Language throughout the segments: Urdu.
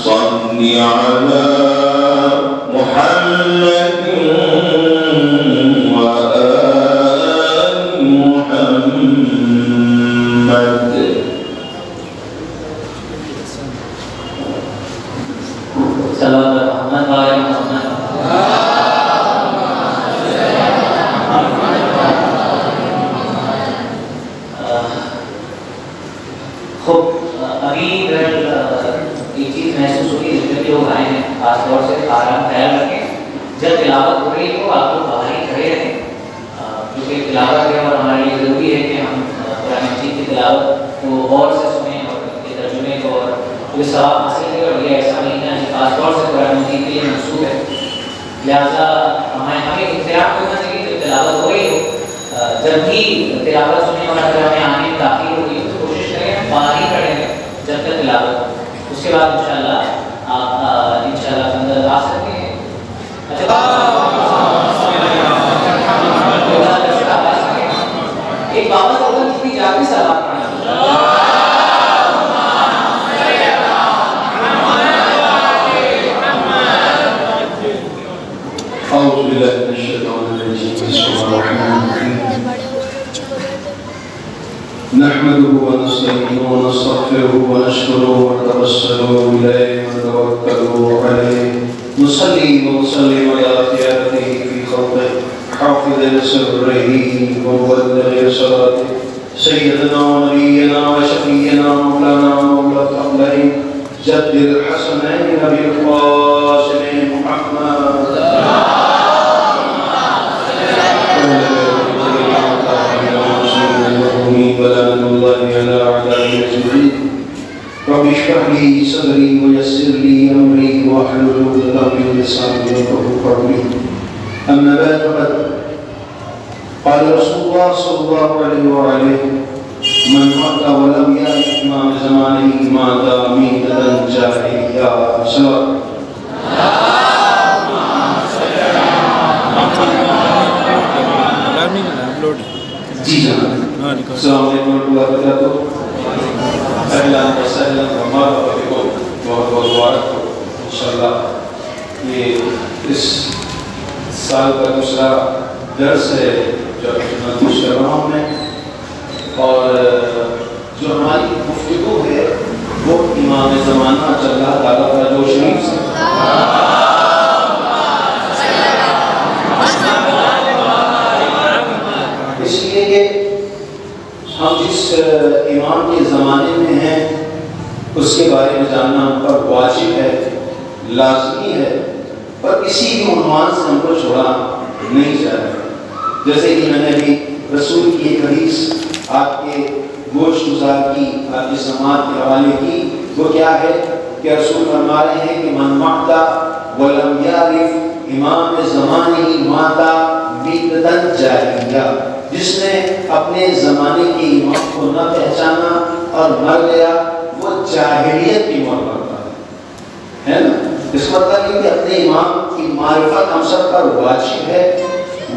صل على محمد تلاوت ہے اور ہمارے لیے ضروری ہے کہ ہم قرآن مجید کی تلاوت کو غور سے سنیں اور اس کے ترجمے کو اور جو ثواب حاصل کریں. اور یہ ایسا مہینہ ہے خاص طور سے قرآن مجید کے لیے منسوب ہے, لہٰذا ہمیں اختیار کرنا چاہیے کہ تلاوت ہو رہی ہو, جب بھی تلاوت سنیں اور اگر ہمیں آنے میں داخل ہوگی تو کوشش کریں باہر کریں جب تک تلاوت ہو. اس کے بعد انشاءاللہ آپ انشاءاللہ اندر آ سکتے ہیں. ایک بابا ہوگا جتنی جاتی سلام پڑھنا. أعوذ بالله من الشيطان الرجيم. بسم الله الرحمن الرحيم. نحمده ونستعينه ونستغفره ونشكره ونتوسل إليه ونتوكل عليه. نصلي ونسلم على خيرته في خلقه حافظ سره ومبلغ صلاته سيدنا ونبينا وشفينا مولانا مولى الثقلين جد الحسنين أبي القاسم محمد ولعنة الله على أعدائه أجمعين. رب اشرح لي صدري ويسر لي أمري واحلل عقدة من لساني يفقهوا قولي. أما بعد فقد قال رسول الله صلى الله عليه وآله من مات ولم يأت إمام زمانه مات ميتة جاهلية. صلوات. جی جناب. السلام علیکم ورحمۃ اللہ وبرکاتہ. اہلا وسہلا ومرحبا بکم. بہت بہت مبارک ہو انشاءاللہ. یہ اس سال کا دوسرا درس ہے جو پیش کر رہا ہوں میں, اور جو ہماری گفتگو ہے وہ امام زمانہ اللہ تعالیٰ کا جو شریف سے اس لیے کہ ہم جس امام کے زمانے میں ہیں اس کے بارے میں جاننا ہم پر واجب ہے, لازمی ہے, پر کسی بھی عنوان سے ہم کو چھوڑا نہیں جائے. جیسے کہ میں نے بھی رسول کی ایک حدیث آپ کے گوشت گزار کی, آپ کی سماعت کے حوالے کی, وہ کیا ہے کہ رسول فرما رہے ہیں کہ من ماتا ولم یعرف امام زمانہ ماتا بیدتن جاہلیہ. جس نے اپنے زمانے کے امام کو نہ پہچانا اور مر گیا وہ جاہلیت کی موت مرتا ہے نا. اس مطلب یہ کہ اپنے امام کی معرفت ہم سب پر واجب ہے.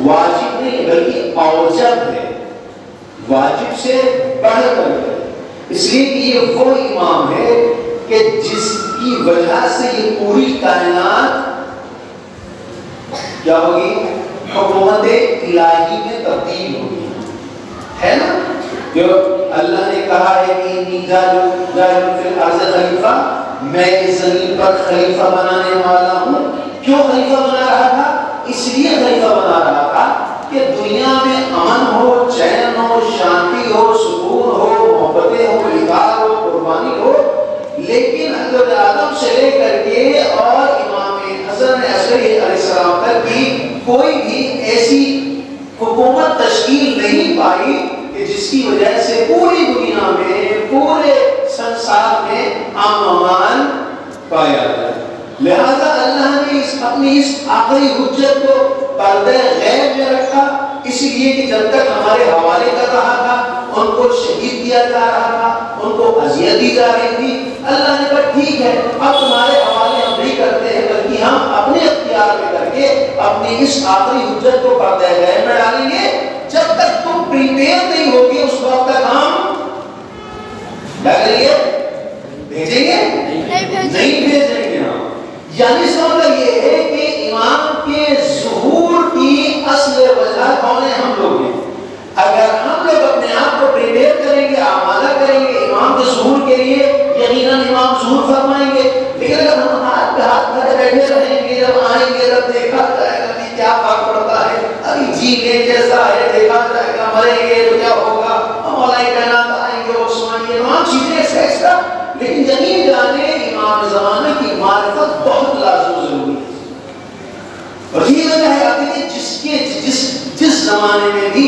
واجب نہیں بلکہ اوجب ہے, واجب سے بڑھ کر ہے. اس لیے کہ یہ وہ امام ہے کہ جس کی وجہ سے یہ پوری کائنات کیا ہوگی, حکومت الہی میں تبدیل ہوگی, ہے نا. جو اللہ نے کہا ہے کہ انی جاعل فی الارض خلیفہ, میں اس زمین پر خلیفہ بنانے والا ہوں. کیوں خلیفہ بنا رہا تھا؟ اس لیے خلیفہ بنا رہا تھا کہ دنیا میں امن ہو, چین ہو, شانتی ہو, سکون ہو, محبتیں ہو, اطاعت ہو, قربانی ہو. لیکن حضرت آدم سے لے کر کے اور امام حسن عسکری علیہ السلام تک کی کوئی بھی ایسی حکومت تشکیل نہیں پائی کہ جس کی وجہ سے پوری دنیا میں, پورے سنسار میں امن و امان پایا جائے. لہذا اللہ نے اپنی اس آخری حجت کو پردہ غیب میں رکھا, اس لیے کہ جب تک ہمارے حوالے کر رہا تھا ان کو شہید کیا جا رہا تھا, ان کو اذیت دی جا رہی تھی. اللہ نے کہا ٹھیک ہے اب تمہارے حوالے ہم نہیں کرتے ہیں بلکہ ہم اپنے اختیار میں کر کے اپنی اس آخری حجت کو پردہ غیب میں ڈالیں گے. جب تک تم پریپیئر نہیں ہوگی اس وقت تک ہم کیا کریں گے, بھیجیں گے نہیں بھیجیں گے ہم. یعنی اس کا مطلب یہ ہے کہ امام کے ظہور کی اصل وجہ کون ہے؟ ہم لوگ ہیں. اگر ہم لوگ اپنے آپ کو پریپیئر کریں گے, آمادہ کریں گے امام کے ظہور کے لیے, یقیناً امام ظہور فرمائیں گے. لیکن اگر ہم ہاتھ پہ ہاتھ کھڑے بیٹھے رہیں گے, جب آئیں گے جب دیکھا جائے گا کہ کیا فرق پڑتا ہے, ابھی جینے جیسا ہے, دیکھا جائے گا, مریں گے تو کیا ہوگا, مولا کائنات آئیں گے وہ سنائیں گے, تمام چیزیں ایکسٹرا. لیکن یقین جانے امام زمانہ کی معرفت بہت لازم ضروری ہے. اور یہ وجہ ہے کہ جس زمانے میں بھی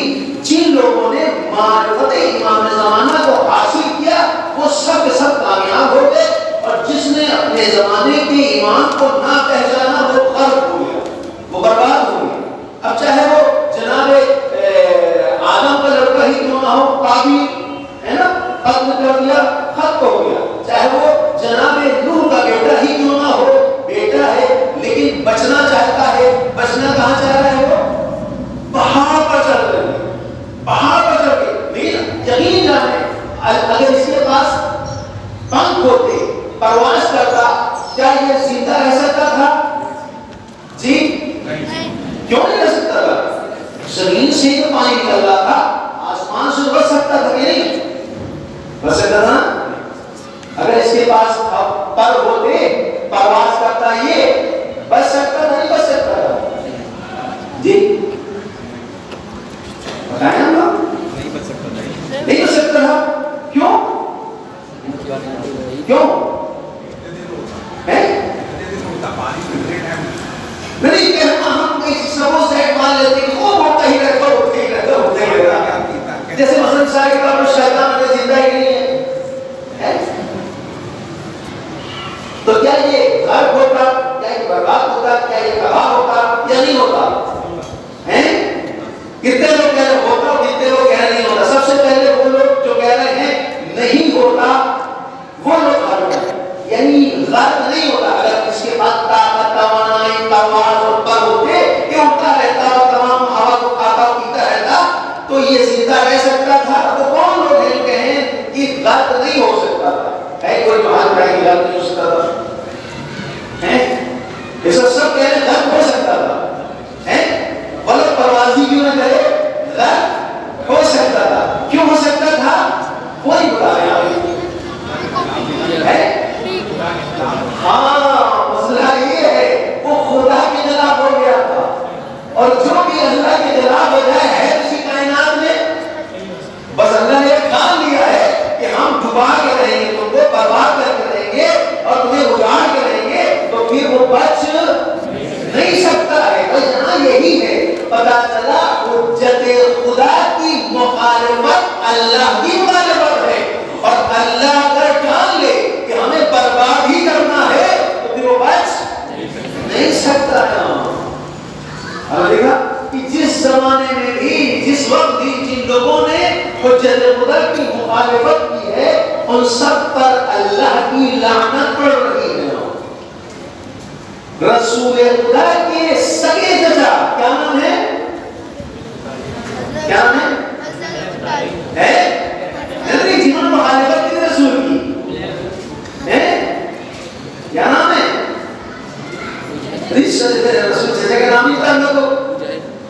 لوگوں نے معرفت امام زمانہ کو حاصل کیا وہ سب کے سب کامیاب ہو گئے، اور جس نے اپنے زمانے کے امام کو نہ پہچانا وہ غرق ہو گیا، وہ برباد ہو گیا۔ اب چاہے وہ جناب آدم کا لڑکا ہی کیوں نہ ہو، قابیل ہے نا، قتل کر دیا، ختم ہو گیا، چاہے وہ جناب نوح کا بیٹا ہی کیوں نہ ہو، بیٹا ہے لیکن بچنا چاہتا ہے، بچنا کہاں چاہ رہا ہے، وہ پہاڑ پر چڑھ رہے ہیں، پہاڑ پر چڑھ کے، لیکن یقین جانے اگر اس کے پاس پنکھ ہوتے، پرواز کرتا، کیا یہ زندہ رہ سکتا تھا؟ جی کیوں نہیں رہ سکتا تھا؟ زمین سے تو پانی نکل رہا تھا، آسمان سے بچ سکتا تھا کہ نہیں بچ سکتا تھا؟ اگر اس کے پاس پر ہوتے، پرواز کرتا، یہ بچ سکتا تھا نہیں بچ سکتا تھا؟ جی بتائیں ہم لوگ، نہیں بچ سکتا تھا، کیوں؟ کیوں؟ نہیں کہ ہم سبوں سے مان لیتے کہ وہ بڑھتا ہی رہتا، اٹھتے ہی رہتا، اٹھتے ہی رہتا، جیسے مثلا شاہ کتاب شیطان میں زندہ ہی نہیں ہے، تو کیا یہ غرق ہوتا، کیا یہ برباد ہوتا، کیا یہ تباہ ہوتا یا نہیں ہوتا؟ کتنے لوگ کہہ رہے ہوتا اور کتنے لوگ کہہ رہے نہیں ہوتا؟ سب سے پہلے وہ لوگ جو کہہ رہے ہیں نہیں ہوتا وہ لوگ غرق ہیں، یعنی غرق نہیں ہوتا۔ اگر اس کے بعد طاقت، توانائی، توان اور پر ہوتے کہ اٹھتا رہتا اور تمام ہوا کو کھاتا اور پیتا رہتا تو یہ زندہ رہ سکتا تھا۔ تو کون لوگ ہیں کہیں کہ غرق نہیں ہو سکتا تھا؟ ہے کوئی بہت بڑی غرق نہیں ہو سکتا تھا؟ یہ سب کہہ رہے غرق ہو سکتا تھا، غلط پروازی کیوں نہ کرے، غرق ہو سکتا تھا۔ کیوں ہو سکتا تھا؟ کوئی بتا رہے ہیں، ہاں مسئلہ یہ ہے وہ خدا کے جناب ہو گیا تھا، اور جو بھی اللہ کے جناب ہو جائے ہے اسی کائنات میں، بس اللہ نے ٹھان لیا ہے کہ ہم ڈبا کے رہیں گے، تم کو برباد کر کے رہیں گے اور تمہیں اجاڑ کے رہیں گے، تو پھر وہ بچ نہیں سکتا ہے۔ بس یہاں یہی ہے، پتا چلا حجت خدا کی مخالفت اللہ کی مخالفت ہے، اور اللہ اگر ٹھان لے کہ ہمیں برباد ہی کرنا ہے تو پھر وہ بچ نہیں سکتا ہے۔ ہم دیکھا کہ جس زمانے میں بھی، جس وقت بھی جن لوگوں نے حجت خدا کی مخالفت کی ہے ان سب پر اللہ کی لعنت پڑ رہی ہے۔ رسول خدا کے سگے چچا کیا نام ہے؟ کیا نام ہے؟ جنہوں نے مخالفت کی رسول کی کیا نام ہے؟ رسول چچا کا نام نہیں پتا ہم لوگ کو،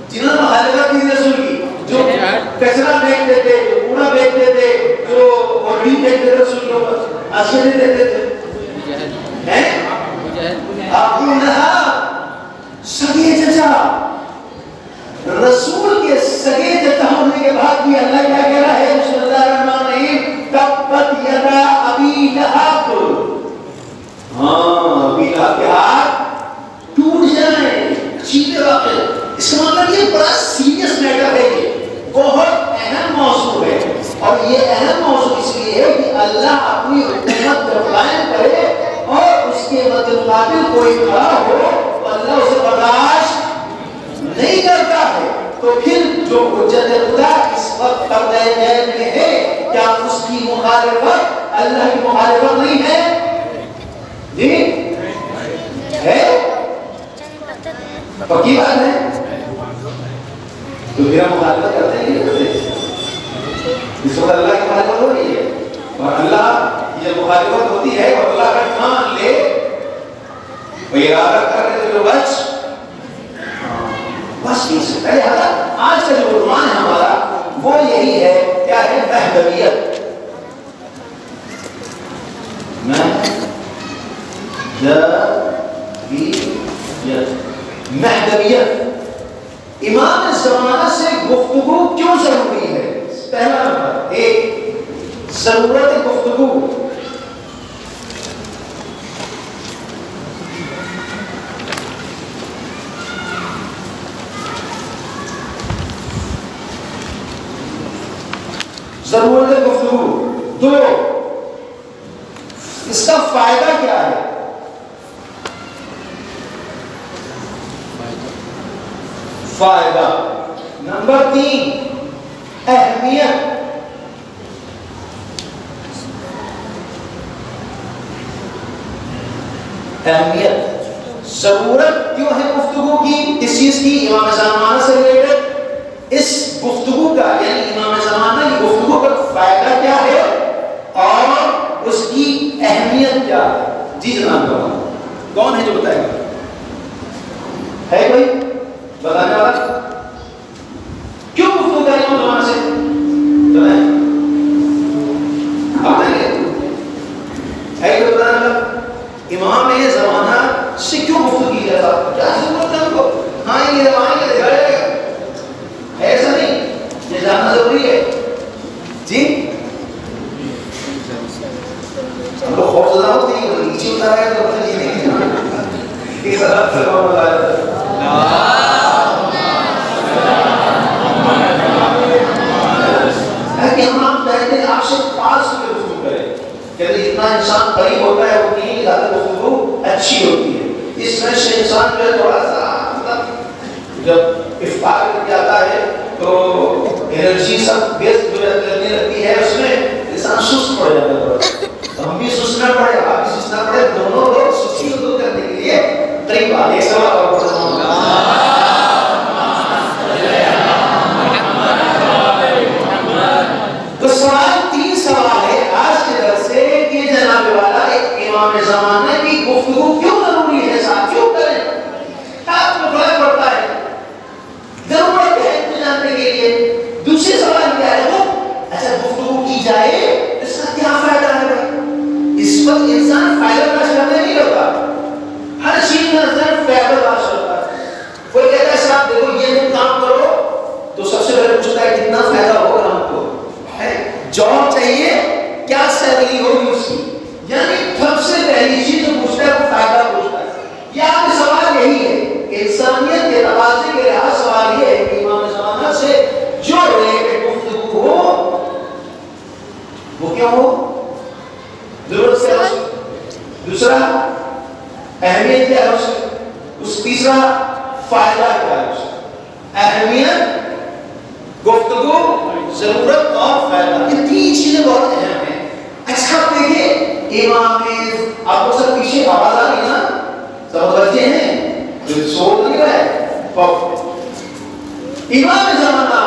جنہوں نے مخالفت کی رسول کی، جو کچرا پھینکتے تھے، جو کوڑا پھینکتے تھے، جو اوڑی پھینکتے تھے، رسول کو آشیاء دیتے تھے، ابو لہب سگے چچا، رسول کے سگے چچا ہونے کے بعد بھی اللہ کیا کہہ رہا ہے؟ بسم اللہ الرحمن الرحیم، تبت یدا ابی لہب، ابی لہب کے ہاتھ ٹوٹ جائیں، چیتے واقع۔ اس کا مطلب یہ بڑا سیریس میٹر ہے، یہ بہت اہم موضوع ہے، اور یہ اہم موضوع اس لیے ہے کہ اللہ اپنی حکومت جب قائم کرے اور اس کے مقابل کوئی کھڑا ہو تو اللہ اسے برداشت نہیں کرتا ہے۔ تو پھر جو حجت خدا اس وقت پردہ جیل میں ہے، کیا اس کی مخالفت اللہ کی مخالفت نہیں ہے؟ جی ہے، پکی بات ہے، تو پھر ہم مخالفت کرتے ہیں نہیں کرتے؟ اس وقت اللہ کی مخالفت ہو رہی ہے، اور اللہ یہ مخالفت ہوتی ہے اور اللہ کا ٹھان لے وہ ارادہ کر رہے تو بچ نہیں سکتا ہے۔ آج کا جو عنوان ہے ہمارا وہ یہی ہے، کیا ہے؟ مہدویت۔ مہدویت، امام زمانہ سے گفتگو کیوں ضروری ہے؟ پہلا نمبر، ایک ضرورت گفتگو۔ ضرورت گفتگو. دو، اس کا فائدہ کیا ہے؟ فائدہ. نمبر 3 اہمیت. اہمیت. ضرورت کیوں ہے گفتگو کی؟ اس چیز کی امام زمانہ سے ریلیٹڈ. اس گفتگو کا یعنی امام زمانہ کی گفتگو کا فائدہ کیا ہے اور اس کی اہمیت کیا ہے؟ جی جناب کون ہے جو بتائے گا؟ ہے کوئی بتانے والا؟ کیوں گفتگو کریں امام زمانہ سے؟ بتائیں. آپ بتائیں گے؟ ہے کوئی بتانے والا؟ امام زمانہ سے کیوں گفتگو کی جاتا؟ کیا ضرورت ہے ان کو؟ ہاں یہ زمانے کے دکھائے گا ایسا نہیں، یہ جاننا ضروری ہے. جی ہم لوگ خوف زدہ ہوتے ہیں کہ نیچے اتارا ہے تو پتہ نہیں ایک طرح سے کون بتایا ہے کہ ہم کہتے ہیں آپ سے پاس میں گفتگو کریں. کہتے جتنا انسان قریب ہوتا ہے اتنی ہی زیادہ گفتگو اچھی ہوتی ہے. اس میں سے انسان جو ہے تھوڑا سا جب افطار کر کے آتا ہے تو انرجی سب ویسٹ کرنے لگتی ہے، اس میں انسان سست پڑ جاتا ہے. تو ہم بھی سست نہ پڑے، آپ بھی سست نہ پڑے، دونوں لوگ سستی کو دور کرنے کے لیے قریب آ ایک سوال اور پڑھتا ہوں. تو سوال 3 سوال ہے آج کے درس سے کہ جناب والا ایک امام زمانہ کی گفتگو کیوں ضروری ہے؟ ساتھ کیوں کریں؟ آپ کو فرق پڑتا ہے، ضرورت ہے جاننے کے لیے. دوسرے سوال کیا ہے وہ؟ اچھا گفتگو کی جائے اس کا کیا فائدہ ہے بھائی؟ اس وقت انسان فائدہ تلاش کرنے نہیں لگتا، ہر چیز میں انسان فائدہ تلاش کرتا ہے. کوئی کہتا ہے صاحب دیکھو یہ تم کام کرو تو سب سے پہلے پوچھتا ہے کتنا فائدہ ہوگا ہم کو. جاب چاہیے کیا سیلری ہوگی اس کی، یعنی سب سے پہلی چیز جو پوچھتا ہے وہ فائدہ پوچھتا ہے. یہ آپ کا سوال یہی ہے. انسانیت کے تقاضے کے لحاظ سوال یہ ہے کہ امام زمانہ سے جو ریلیٹڈ گفتگو ہو وہ کیوں ہو؟ ضرورت سے ہو. دوسرا اہمیت کیا ہے اس. تیسرا فائدہ کیا ہے اس. اہمیت، گفتگو، ضرورت اور فائدہ، یہ 3 چیزیں بہت اہم ہیں. اچھا دیکھیے امام آپ کو سب پیچھے آواز آ رہی نا؟ سب بچے ہیں جو سو نہیں رہے. امام زمانہ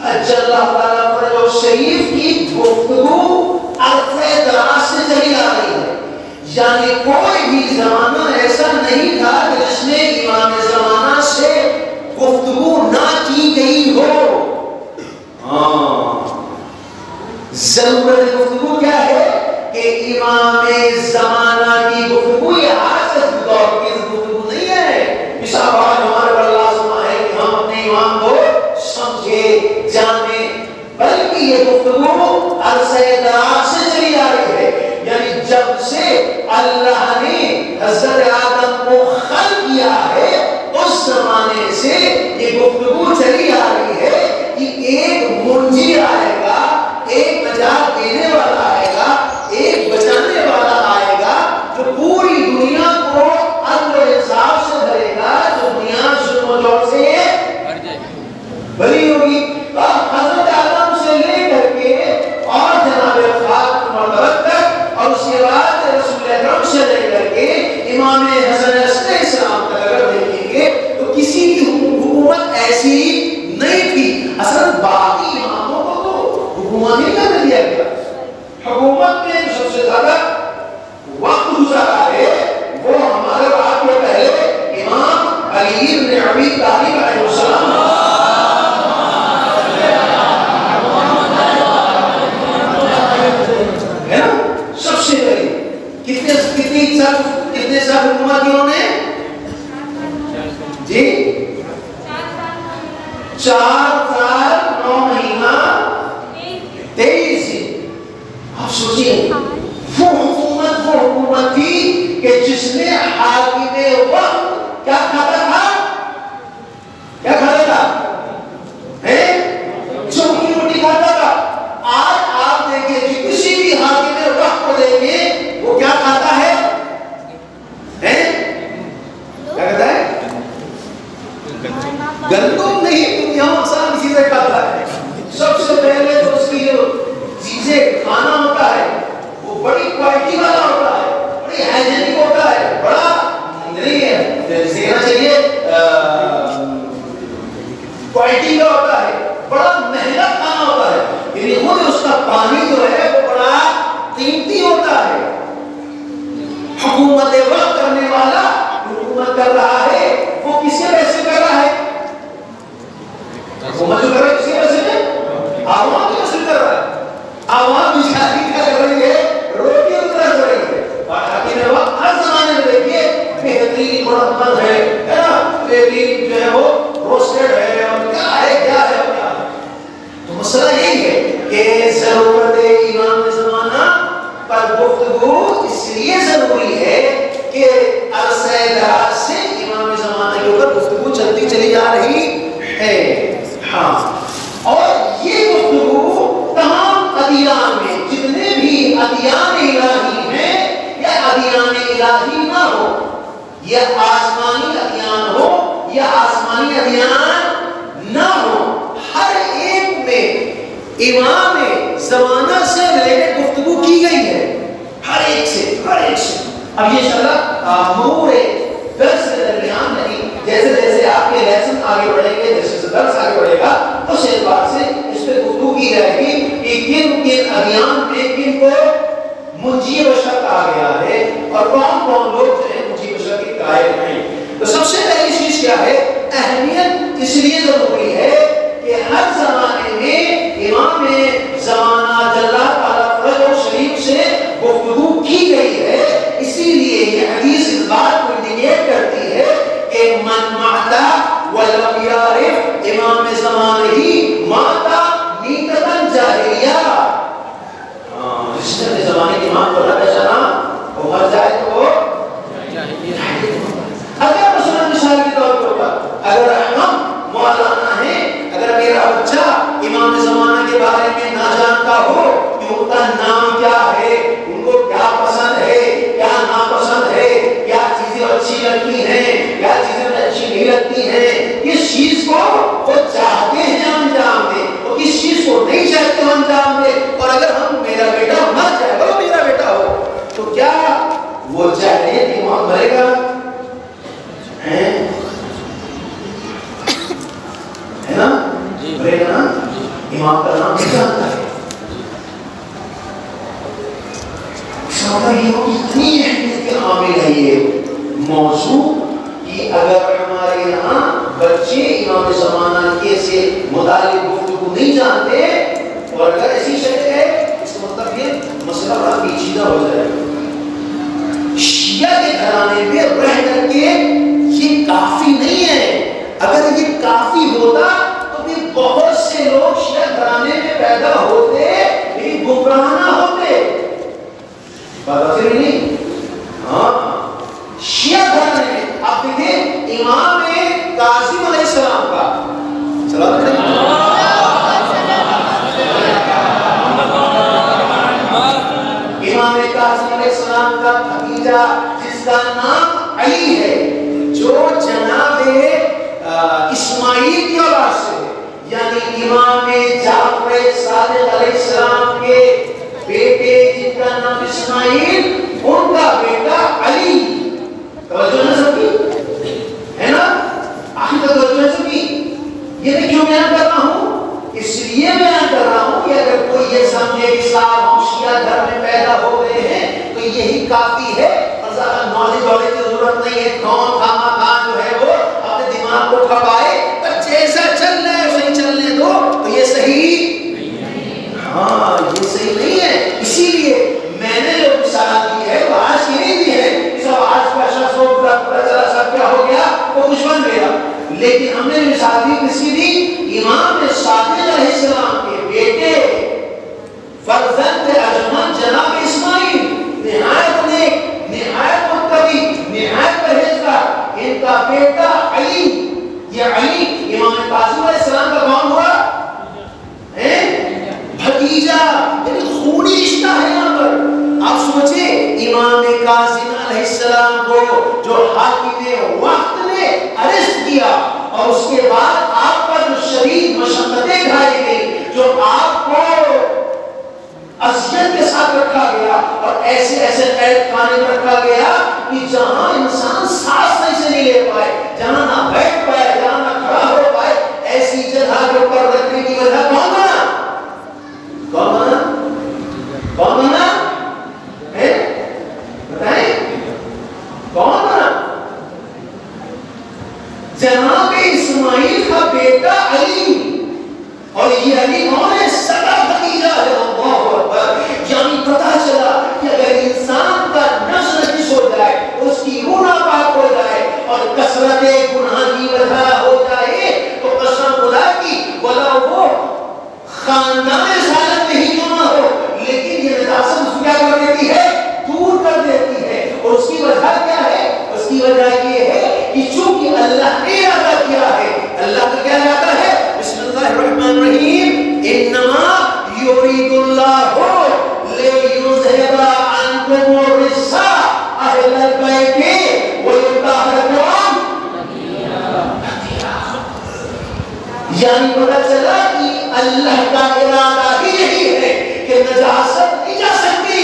اجل اللہ تعالیٰ فرج شریف کی گفتگو عرصہ دراز سے چلی آ رہی ہے. یعنی کوئی بھی زمانہ ایسا نہیں تھا کہ جس میں امام زمانہ سے گفتگو نہ کی گئی ہو. ضرورت گفتگو کیا ہے کہ امام زمانہ کی گفتگو یہ آج تک دور کی گفتگو نہیں ہے. اس آواز ہمارے پر لازمہ ہے کہ ہم اپنے امام کو سمجھے جانے، بلکہ یہ گفتگو عرصہ دراز سے چلی آ رہی ہے. یعنی جب سے اللہ نے حضرت آدم کو خلق کیا ہے اس زمانے سے یہ گفتگو چلی آ رہی ہے کہ ایک منجی آئے گا، ایک نجات دینے والا آئے گا، ایک بچانے والا آئے گا جو پوری دنیا کو عدل و انصاف سے بھرے گا، جو دنیا ظلم و جور سے بھری ہوگی. حضرت آدم سے لے کر کے اور جناب خاتم مرتبہ تک اور اس کے بعد رسول اکرم سے لے کر کے امام حسن علیہ السلام تک اگر دیکھیں گے تو کسی کی حکومت ایسی نہیں تھی. اصل باقی اماموں کو تو حکومت نہیں کرنے دیا گیا. حکومت میں سب سے زیادہ وقت گزارا ہے وہ ہمارے آپ کے پہلے امام علی بن ابی طالب علیہ السلام ہے نا. سب سے پہلے کتنے سال حکومت کی انہوں نے؟ جی 4 سال 9 مہینہ 23 دن. آپ سوچیے وہ حکومت تھی کہ جس نے حاکم وقت کیا کھاتا تھا؟ کیا کھاتا تھا؟ چوکی روٹی کھاتا تھا. آج حکومت جو کر رہا ہے کسی وجہ سے عوام کی وصل کر رہا ہے. عوام بیچاری کیا کر رہی ہے؟ روٹی اترا کر رہی ہے. اور حقیقت وقت ہر زمانے میں دیکھیے بہترین مرتب ہے نا, بہترین جو ہے وہ روسٹڈ ہے اور کیا ہے کیا ہے کیا ہے. تو مسئلہ یہی ہے کہ ضرورت امام زمانہ پر گفتگو اس لیے ضروری ہے کہ عرصہ دراز سے امام زمانہ کے اوپر گفتگو چلتی چلی جا رہی ہے. ہاں, اور یہ گفتگو تمام ادیان میں جتنے بھی ادیان الہی ہیں یا ادیان الہی نہ ہو, یا آسمانی ادیان ہو یا آسمانی ادیان نہ ہو, ہر ایک میں امام زمانہ سے ریلیٹڈ گفتگو کی گئی ہے. ہر ایک سے ہر ایک سے. اب یہ انشاءاللہ مرور درس کے درمیان نہیں, جیسے جیسے آپ کے لیسن آگے بڑھیں گے, جیسے جیسے درس آگے بڑھے گا تو اس اعتبار سے اس پہ گفتگو کی جائے گی کہ کن کن ادیان میں کن کو منجی بشر کہا گیا ہے اور کون کون لوگ جو ہیں منجی بشر کے قائل ہیں. تو سب سے پہلی چیز کیا ہے؟ اہمیت اس لیے ضروری ہے کہ ہر زمانے میں امام زمانہ جل تعالیٰ فضل و شریف سے گفتگو کی گئی ہے. اسی لیے یہ حدیث اس بات کو انڈیکیٹ کرتی ہے کہ من ماتا ولم یعرف امام زمانہ ہی ماتا میتتاً جاہلیہ. جس نے زمانے کے امام کو نہ پہچانا وہ مر جائے تو وہ اگر مثلا مثال کے طور پر اگر ہم مولانا ہیں, اگر میرا بچہ امام زمانہ کے بارے میں نہ جانتا ہو کہ ان کا نام کیا ہے, ان کو کیا پسند ہے کیا ناپسند ہے, کیا چیزیں اچھی لگتی ہیں کیا چیزیں اچھی نہیں لگتی ہیں, کس چیز کو وہ چاہتے ہیں انجام دیں اور کس چیز کو نہیں چاہتے ہیں انجام دیں, اور اگر ہم میرا بیٹا مر جائے وہ میرا بیٹا ہو تو کیا وہ جاہلیت کی موت مرے گا؟ ہے نا, مرے گا نا. امام کا نام نہیں جانتا ہے. یہ اتنی اہمیت کے حامل ہے یہ موضوع کہ اگر ہمارے یہاں بچے امام زمانہ کے سے متعلق گفتگو نہیں جانتے اور اگر ایسی شکل ہے اس کا مطلب یہ مسئلہ بڑا پیچیدہ ہو جائے گا. شیعہ کے گھرانے میں رہ کر کے یہ کافی نہیں ہے. اگر یہ کافی ہوتا تو بھی بہت سے لوگ شیعہ گھرانے میں پیدا ہوتے لیکن گمراہ نہ ہوتے. بات صحیح نہیں؟ ہاں, شیعہ گھرانے میں آپ دیکھیں امام کاظم علیہ السلام کا صلوات امام کاظم علیہ السلام کا بھتیجا جس کا نام علی ہے, جو جناب اسماعیل کی اولاد سے یعنی امام جعفر صادق علیہ السلام کے بیٹے جن کا نام اسماعیل, ان کا بیٹا علی. توجہ نہ سکی ہے نا, آخر تک توجہ نہ سکی. یہ میں کیوں بیان کر رہا ہوں؟ اس لیے بیان کر رہا ہوں کہ اگر کوئی یہ سمجھے کہ صاحب ہم شیعہ گھر میں پیدا ہو گئے ہیں تو یہی کافی ہے اور زیادہ نالج والے کی ضرورت نہیں ہے. کون خامہ خان جو ہے وہ اپنے دماغ کو کھپائے پر جیسا چل رہا ہے وہی چلنے دو تو یہ صحیح, ہاں یہ صحیح نہیں ہے. اسی لیے میں نے جو مثال دی ہے وہ آج کی نہیں دی ہے کہ سب آج کا شخص ہو پورا چلا سب کیا ہو گیا وہ کچھ بن گیا, لیکن ہم نے مثال دی کسی دی امام صادق علیہ السلام کے بیٹے فرزند اجمل جناب اسماعیل, نہایت نیک, نہایت متقی, نہایت پرہیزگار, ان کا بیٹا علی. یہ علی امام کاظم علیہ السلام کا کون ہوا؟ بھتیجا, یعنی خونی رشتہ ہے یہاں پر. آپ سوچیں امام کاظم علیہ السلام کو جو حاکم وقت نے ارسٹ کیا اور اس کے بعد آپ پر جو شدید مشقتیں ڈھائی گئی, جو آپ کو اذیت کے ساتھ رکھا گیا اور ایسے ایسے قید خانے میں رکھا گیا کہ جہاں انسان سانس نہیں لے پائے, جہاں نہ بیٹھ پائے, جہاں نہ کھڑا ہو پائے, ایسی جگہ کے اوپر رکھنے کی وجہ کون بنا؟ کون بنا؟ کون بنا ہے بتائیں, کون بنا؟ جناب اسماعیل کا بیٹا علی. خاندان رسالت میں ہی کیوں نہ ہو، لیکن یہ نجاست اس کو کیا کر دیتی ہے؟ دور کر دیتی ہے. اور اس کی وجہ کیا ہے؟ اس کی وجہ یہ ہے کہ چونکہ اللہ نے ارادہ کیا ہے. اللہ کا کیا ارادہ ہے؟ بسم اللہ الرحمن الرحیم، انما یرید اللہ لیذھب عنکم الرجس اہل البیت ویطہرکم. یعنی پتہ چلا کہ اللہ کا ارادہ ہی یہی ہے کہ نجاست نہیں جا سکتی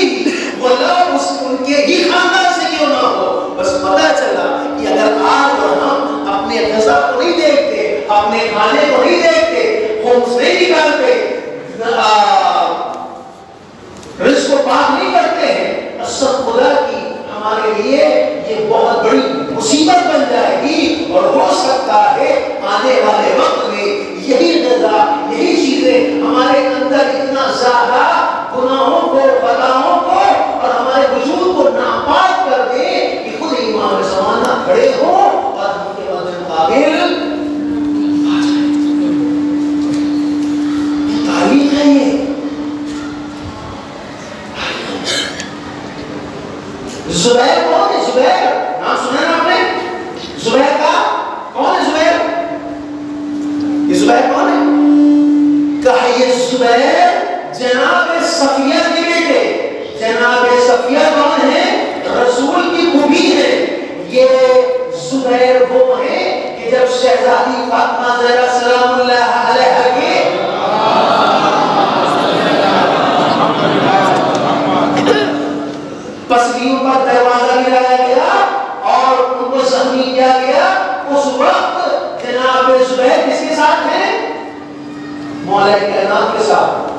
ولا اس ان کے ہی خاندان سے کیوں نہ ہو. بس پتہ چلا کہ اگر آج ہم اپنے غذا کو نہیں دیکھتے، اپنے کھانے کو نہیں دیکھتے، خبز نہیں نکالتے، رزق کو پاک نہیں کرتے ہیں، قسم خدا کی ہمارے لیے یہ بہت بڑی مصیبت بن جائے گی. اور ہو سکتا ہے آنے والے وقت میں یہی غذا، یہی چیزیں ہمارے اندر اتنا زیادہ گناہوں کو، خطاؤں کو اور ہمارے وجود کو ناپاک کر دے کہ خود امام زمانہ کھڑے ہوں اور ہم کے مقابل آ جائیں. یہ تاریخ ہے. یہ زبیر کون ہے؟ زبیر نام سنا نا آپ نے؟ زبیر کا کون ہے؟ زبیر، یہ زبیر کون ہے؟ کہا یہ زبیر جناب صفیہ کے بیٹے. جناب صفیہ کون ہے؟ رسول کی پھوپھی ہے. یہ زبیر وہ ہے کہ جب شہزادی فاطمہ زہرا سلام اللہ علیہا کے پسلیوں پر دروازہ گرایا گیا اور ان کو زخمی کیا گیا، اس وقت جناب زبیر کس کے ساتھ ہیں؟ مولا کائنات کے ساتھ.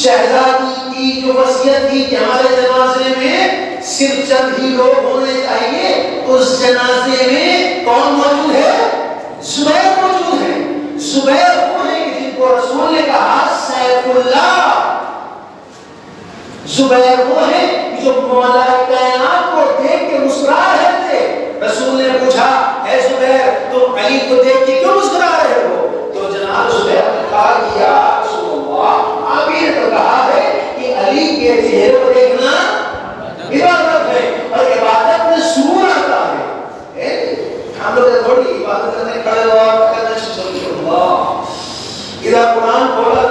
شہزادی کی جو وصیت تھی کہ ہمارے جنازے میں صرف چند ہی لوگ ہونے چاہیے، اس جنازے میں کون موجود ہے؟ زبیر موجود ہے. زبیر وہ ہے کہ جن کو رسول نے کہا سیف اللہ. زبیر وہ ہے جو مولا کائنات کو دیکھ کے مسکرا رہے تھے. رسول نے پوچھا اے زبیر تم علی کو دیکھ کے کیوں مسکرا رہے ہو؟ تو جناب زبیر نے کہا کہ یا رسول اللہ، آپ نے تو کہا ہے کہ علی کے چہرے کو دیکھنا عبادت ہے اور عبادت میں سرور آتا ہے. ہم لوگ تھوڑی عبادت کرنے کھڑے ہو اور کہنا سبحان اللہ، ادھر قرآن کھولا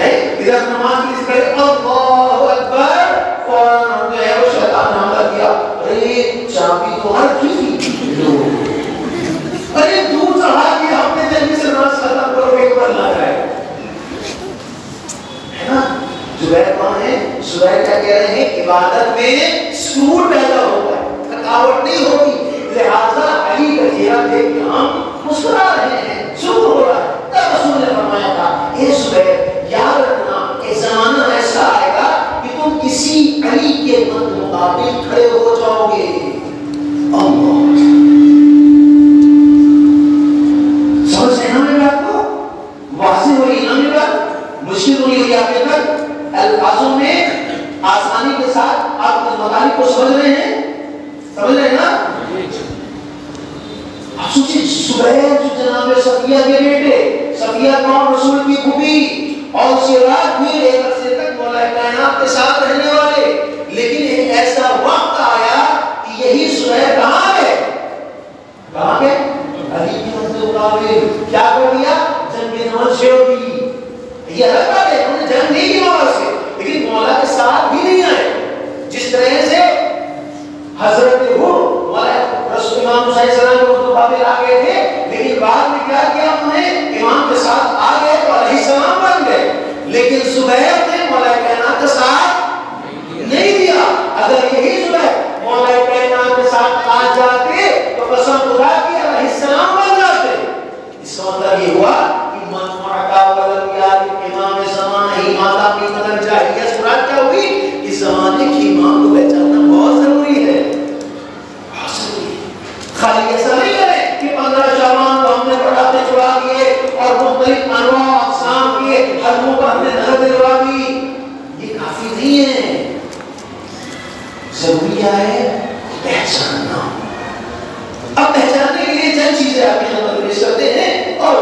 ادھر نماز کی ذکر اللہ اکبر، فوراً جو ہے وہ شیطان حملہ کیا، ارے چابی تو ہر کی تھی، ارے دور چڑھا کے اپنے جلدی سے نماز ختم کرو ایک بار نہ جائے. ہے نا؟ زبیر کون ہے؟ زبیر کیا کہہ رہے ہیں؟ عبادت میں سرور پیدا ہوتا ہے، تھکاوٹ نہیں ہوتی، لہذا علی کا چہرہ دیکھ کے ہم مسکرا رہے ہیں، سرور ہو رہا ہے. تب رسول نے فرمایا تھا اے زبیر یاد رکھنا کہ زمانہ ایسا آئے گا کہ تم کسی علی کے مقابل کھڑے ہو جاؤ گے. اللہ سمجھ رہے ہیں بات کو؟ واضح ہوئی نا میری بات؟ مشکل ہوئی آپ کے تک الفاظوں میں آسانی کے ساتھ آپ اس مطالب کو سمجھ رہے ہیں؟ سمجھ رہے ہیں نا؟ آپ سوچیں زبیر جو جناب صفیہ کے بیٹے، صفیہ کون؟ رسول کی پھوپھی، اور اس کے بعد پھر ایک عرصے تک مولا کائنات کے ساتھ رہنے والے. لیکن ایک ایسا وقت آیا کہ یہی زبیر کہاں ہے؟ کہاں ہے؟ علی کی مقابل کیا کر دیا؟ جنگ جمل چھیڑ دی. یہ الگ بات ہے، انہوں نے جنگ نہیں کی مولا سے، لیکن مولا کے ساتھ بھی نہیں آئے. جس طرح سے حضرت مولا رسول امام حسین السلام کے مقابل آ گئے تھے، لیکن بعد میں کیا کیا؟ انہوں نے امام کے ساتھ آ گئے تو علیہ السلام بن گئے. لیکن زبیر نے مولا کائنات کے ساتھ نہیں دیا. اگر یہی زبیر مولا کائنات کے ساتھ آ جاتے تو قسم خدا کی علیہ السلام بن جاتے. اس کا مطلب یہ ہوا کہ من معقا ولم یاد امام زمانہ ہی ماتا کی مدد جاہلیہ سے مراد کیا ہوئی؟ اس زمانے کی امام کو پہچاننا بہت ضروری ہے. خالی ایسا نہیں کریں کہ 15 شعبان کو ہم نے پڑھاتے چھڑا دیے اور مختلف انواع اقسام کے حلموں پر ہم نے نظر دلوا دی. یہ کافی نہیں ہے. ضروری کیا ہے؟ پہچاننا. اب پہچاننے کے لیے چند چیزیں آپ کی خدمت پیش کرتے ہیں اور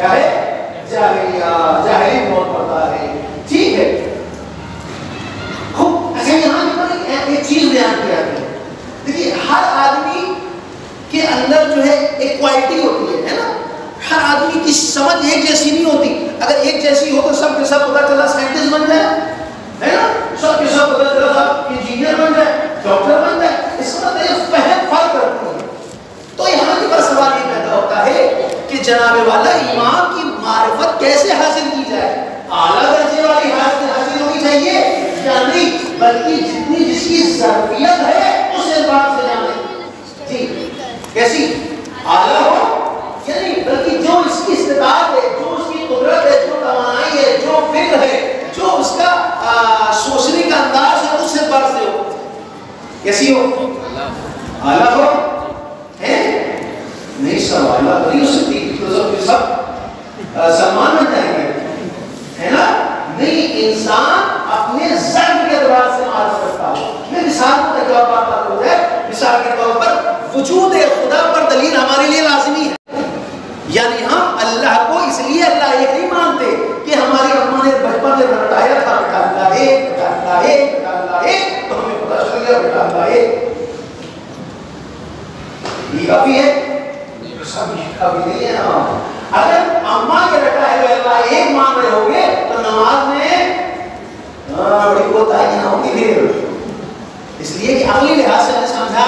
کیا ہے؟ جاہلی موت پڑتا ہے. ٹھیک ہے. خوب اچھا یہاں پر ایک چیز بیان کیا ہے. دیکھیے ہر آدمی کے اندر جو ہے ایک کوالٹی ہوتی ہے نا. ہر آدمی کی سمجھ ایک جیسی نہیں ہوتی. اگر ایک جیسی ہو تو سب کے سب پتا چلا سائنٹسٹ بن جائے ہے نا, سب کے سب پتا چلا انجینئر بن جائے, ڈاکٹر بن جائے. اس کا مطلب فہم فرق کرتی ہے. تو یہاں پر سوال یہ پیدا ہوتا ہے کہ جناب والا امام کی معرفت کیسے حاصل کی جائے؟ اعلیٰ درجے والی حاصل ہونی چاہیے یا نہیں, بلکہ جتنی جس کی ظرفیت ہے اس اعتبار سے جانے. جی کیسی اعلیٰ ہو یا نہیں, بلکہ جو اس کی استطاعت ہے, جو اس کی قدرت ہے, جو توانائی ہے, جو فکر ہے, جو اس کا سوچنے کا انداز ہے اس اعتبار سے ہو. کیسی ہو؟ اعلیٰ ہو ہے نہیں سب اعلیٰ نہیں ہو سکتی تو سب سلمان بن جائیں گے ہے نا. نہیں, انسان اپنے ذات کے اعتبار سے معرفت کرتا ہو. میں مثال کے طور پر بات کروں گا. مثال کے طور پر وجود خدا پر دلیل ہمارے لیے لازمی ہے. یعنی ہم اللہ کو اس لیے اللہ ایک نہیں مانتے کہ ہماری اماں نے بچپن میں بتایا تھا بیٹا اللہ ایک, بیٹا اللہ ایک, بیٹا اللہ ایک, تو ہمیں پتا چل گیا بیٹا اللہ ایک. یہ کافی ہے؟ کافی نہیں ہے. اگر اماں کے بیٹا ہے اللہ ایک مان رہے ہوگے تو نماز میں بڑی کوتاہی نہ ہوگی پھر. اس لیے کہ عقلی لحاظ سے سمجھا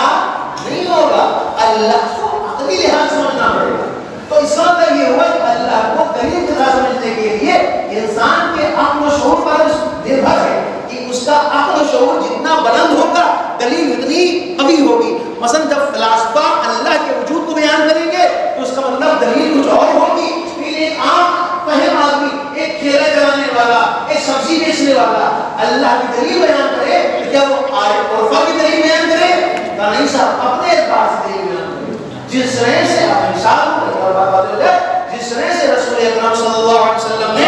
نہیں ہوگا, اللہ کو عقلی لحاظ سے سمجھنا پڑے گا. تو اس کا مطلب یہ ہوا کہ اللہ کو دلیل کے ساتھ سمجھنے کے لیے انسان کے عقل و شعور پر نربھر ہے کہ اس کا عقل و شعور جتنا بلند ہوگا دلیل اتنی قوی ہوگی. مثلا جب فلاسفہ اللہ کے وجود کو بیان کریں گے تو اس کا مطلب دلیل کچھ اور ہوگی. پھر ایک عام فہم آدمی, ایک ٹھیلا چلانے والا, ایک سبزی بیچنے والا اللہ کی دلیل بیان کرے تو کیا وہ آیت عرفہ کی دلیل بیان کرے؟ نہیں صاحب, اپنے اعتبار سے دلیل بیان کرے. جس طرح سے اپنے ساتھ جس طرح سے رسول اکرم صلی اللہ علیہ وسلم نے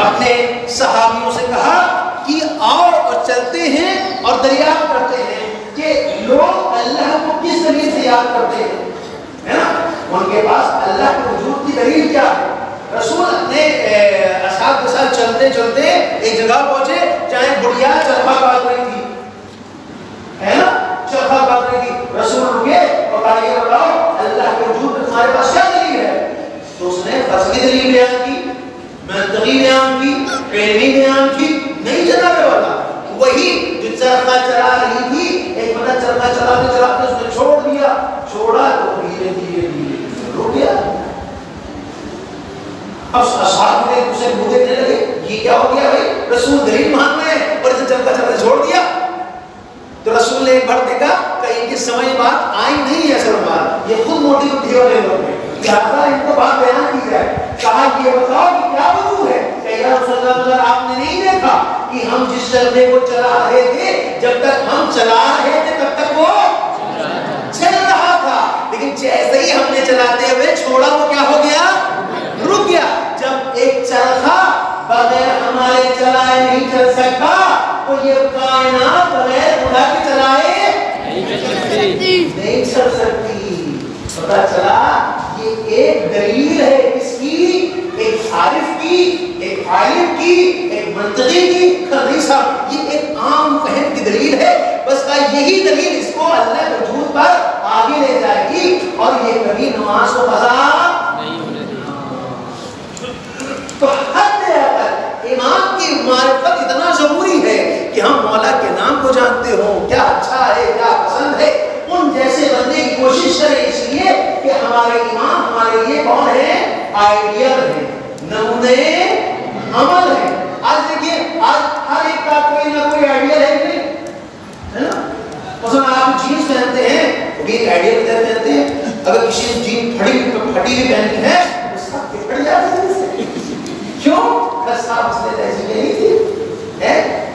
اپنے صحابیوں سے کہا کہ آؤ اور چلتے ہیں اور دریافت کرتے ہیں کہ لوگ اللہ کو کس دلیل سے یاد کرتے ہیں نا. ان کے پاس اللہ کے وجود کی دلیل کیا ہے؟ رسول نے اصحاب کے ساتھ چلتے چلتے ایک جگہ پہنچے جہاں بڑھیا چرخا کاٹ رہی تھی ہے نا, چرخا کاٹ رہی تھی. رسول رکے اور کہا یہ بتاؤ اللہ کے وجود میں تمہارے پاس کیا دلیل ہے؟ تو اس نے فلسفی دلیل بیان کی, منطقی بیان کی, علمی بیان کی. نہیں جناب والا, وہی جو چرخا چلا رہی تھی ایک بندہ چرخا چلاتے چلاتے اس نے چھوڑ دیا, چھوڑا تو دھیرے دھیرے دھیرے رک گیا. اب اصحاب نے اسے منہ دینے لگے, یہ کیا ہو گیا بھائی, رسول دلیل مان رہے ہیں اور اسے چلتا چلتا چھوڑ دیا. تو رسول نے ایک بار دیکھا کہ ان کی سمجھ بات آئی نہیں ہے, اصل بات یہ خود موٹی بدھی والے لوگ ہیں, لہٰذا ان کو بات بیان کی جائے. کہا یہ بتاؤ کہ کیا وجود ہے؟ کہ یا رسول اللہ آپ نے نہیں دیکھا کہ ہم جس چرخے کو چلا رہے تھے جب تک ہم چلا رہے تھے تب تک وہ چل رہا تھا, لیکن جیسے ہی ہم نے چلاتے ہوئے چھوڑا وہ کیا ہو گیا, رک گیا. جب ایک چرخا بغیر ہمارے چلائے نہیں چل سکتا تو یہ کائنات بغیر خدا کے چلائے نہیں چل سکتی. پتا چلا یہ ایک دلیل ہے اس کی, ایک عارف کی, ایک عالم کی, ایک منطقی کی. نہیں صاحب یہ ایک عام فہم کی دلیل ہے, بس یہی دلیل اس کو اللہ کے وجود پر آگے لے جائے گی اور یہ کبھی نماز کو قضا نہیں ہونے دے گی. تو حد تک امام کی معرفت اتنا ضروری ہے کہ ہم مولا کے نام کو جانتے ہوں, کیا اچھا ہے کیا پسند ہے, ان جیسے بننے کی کوشش کریں. اس لیے کہ ہمارے امام ہمارے لیے کون ہے, آئیڈیل ہے, نمونے عمل ہے. آج دیکھیے آج ہر ایک کا کوئی نہ کوئی آئیڈیل ہے نا. مثلا آپ جینس پہنتے ہیں وہ بھی ایک آئیڈیل پہنتے ہیں. اگر کسی نے جین پھٹی ہوئی پہنی ہے تو سب پھٹ جاتے ہیں. کیوں؟ صاحب اس نے تہذیب نہیں تھی.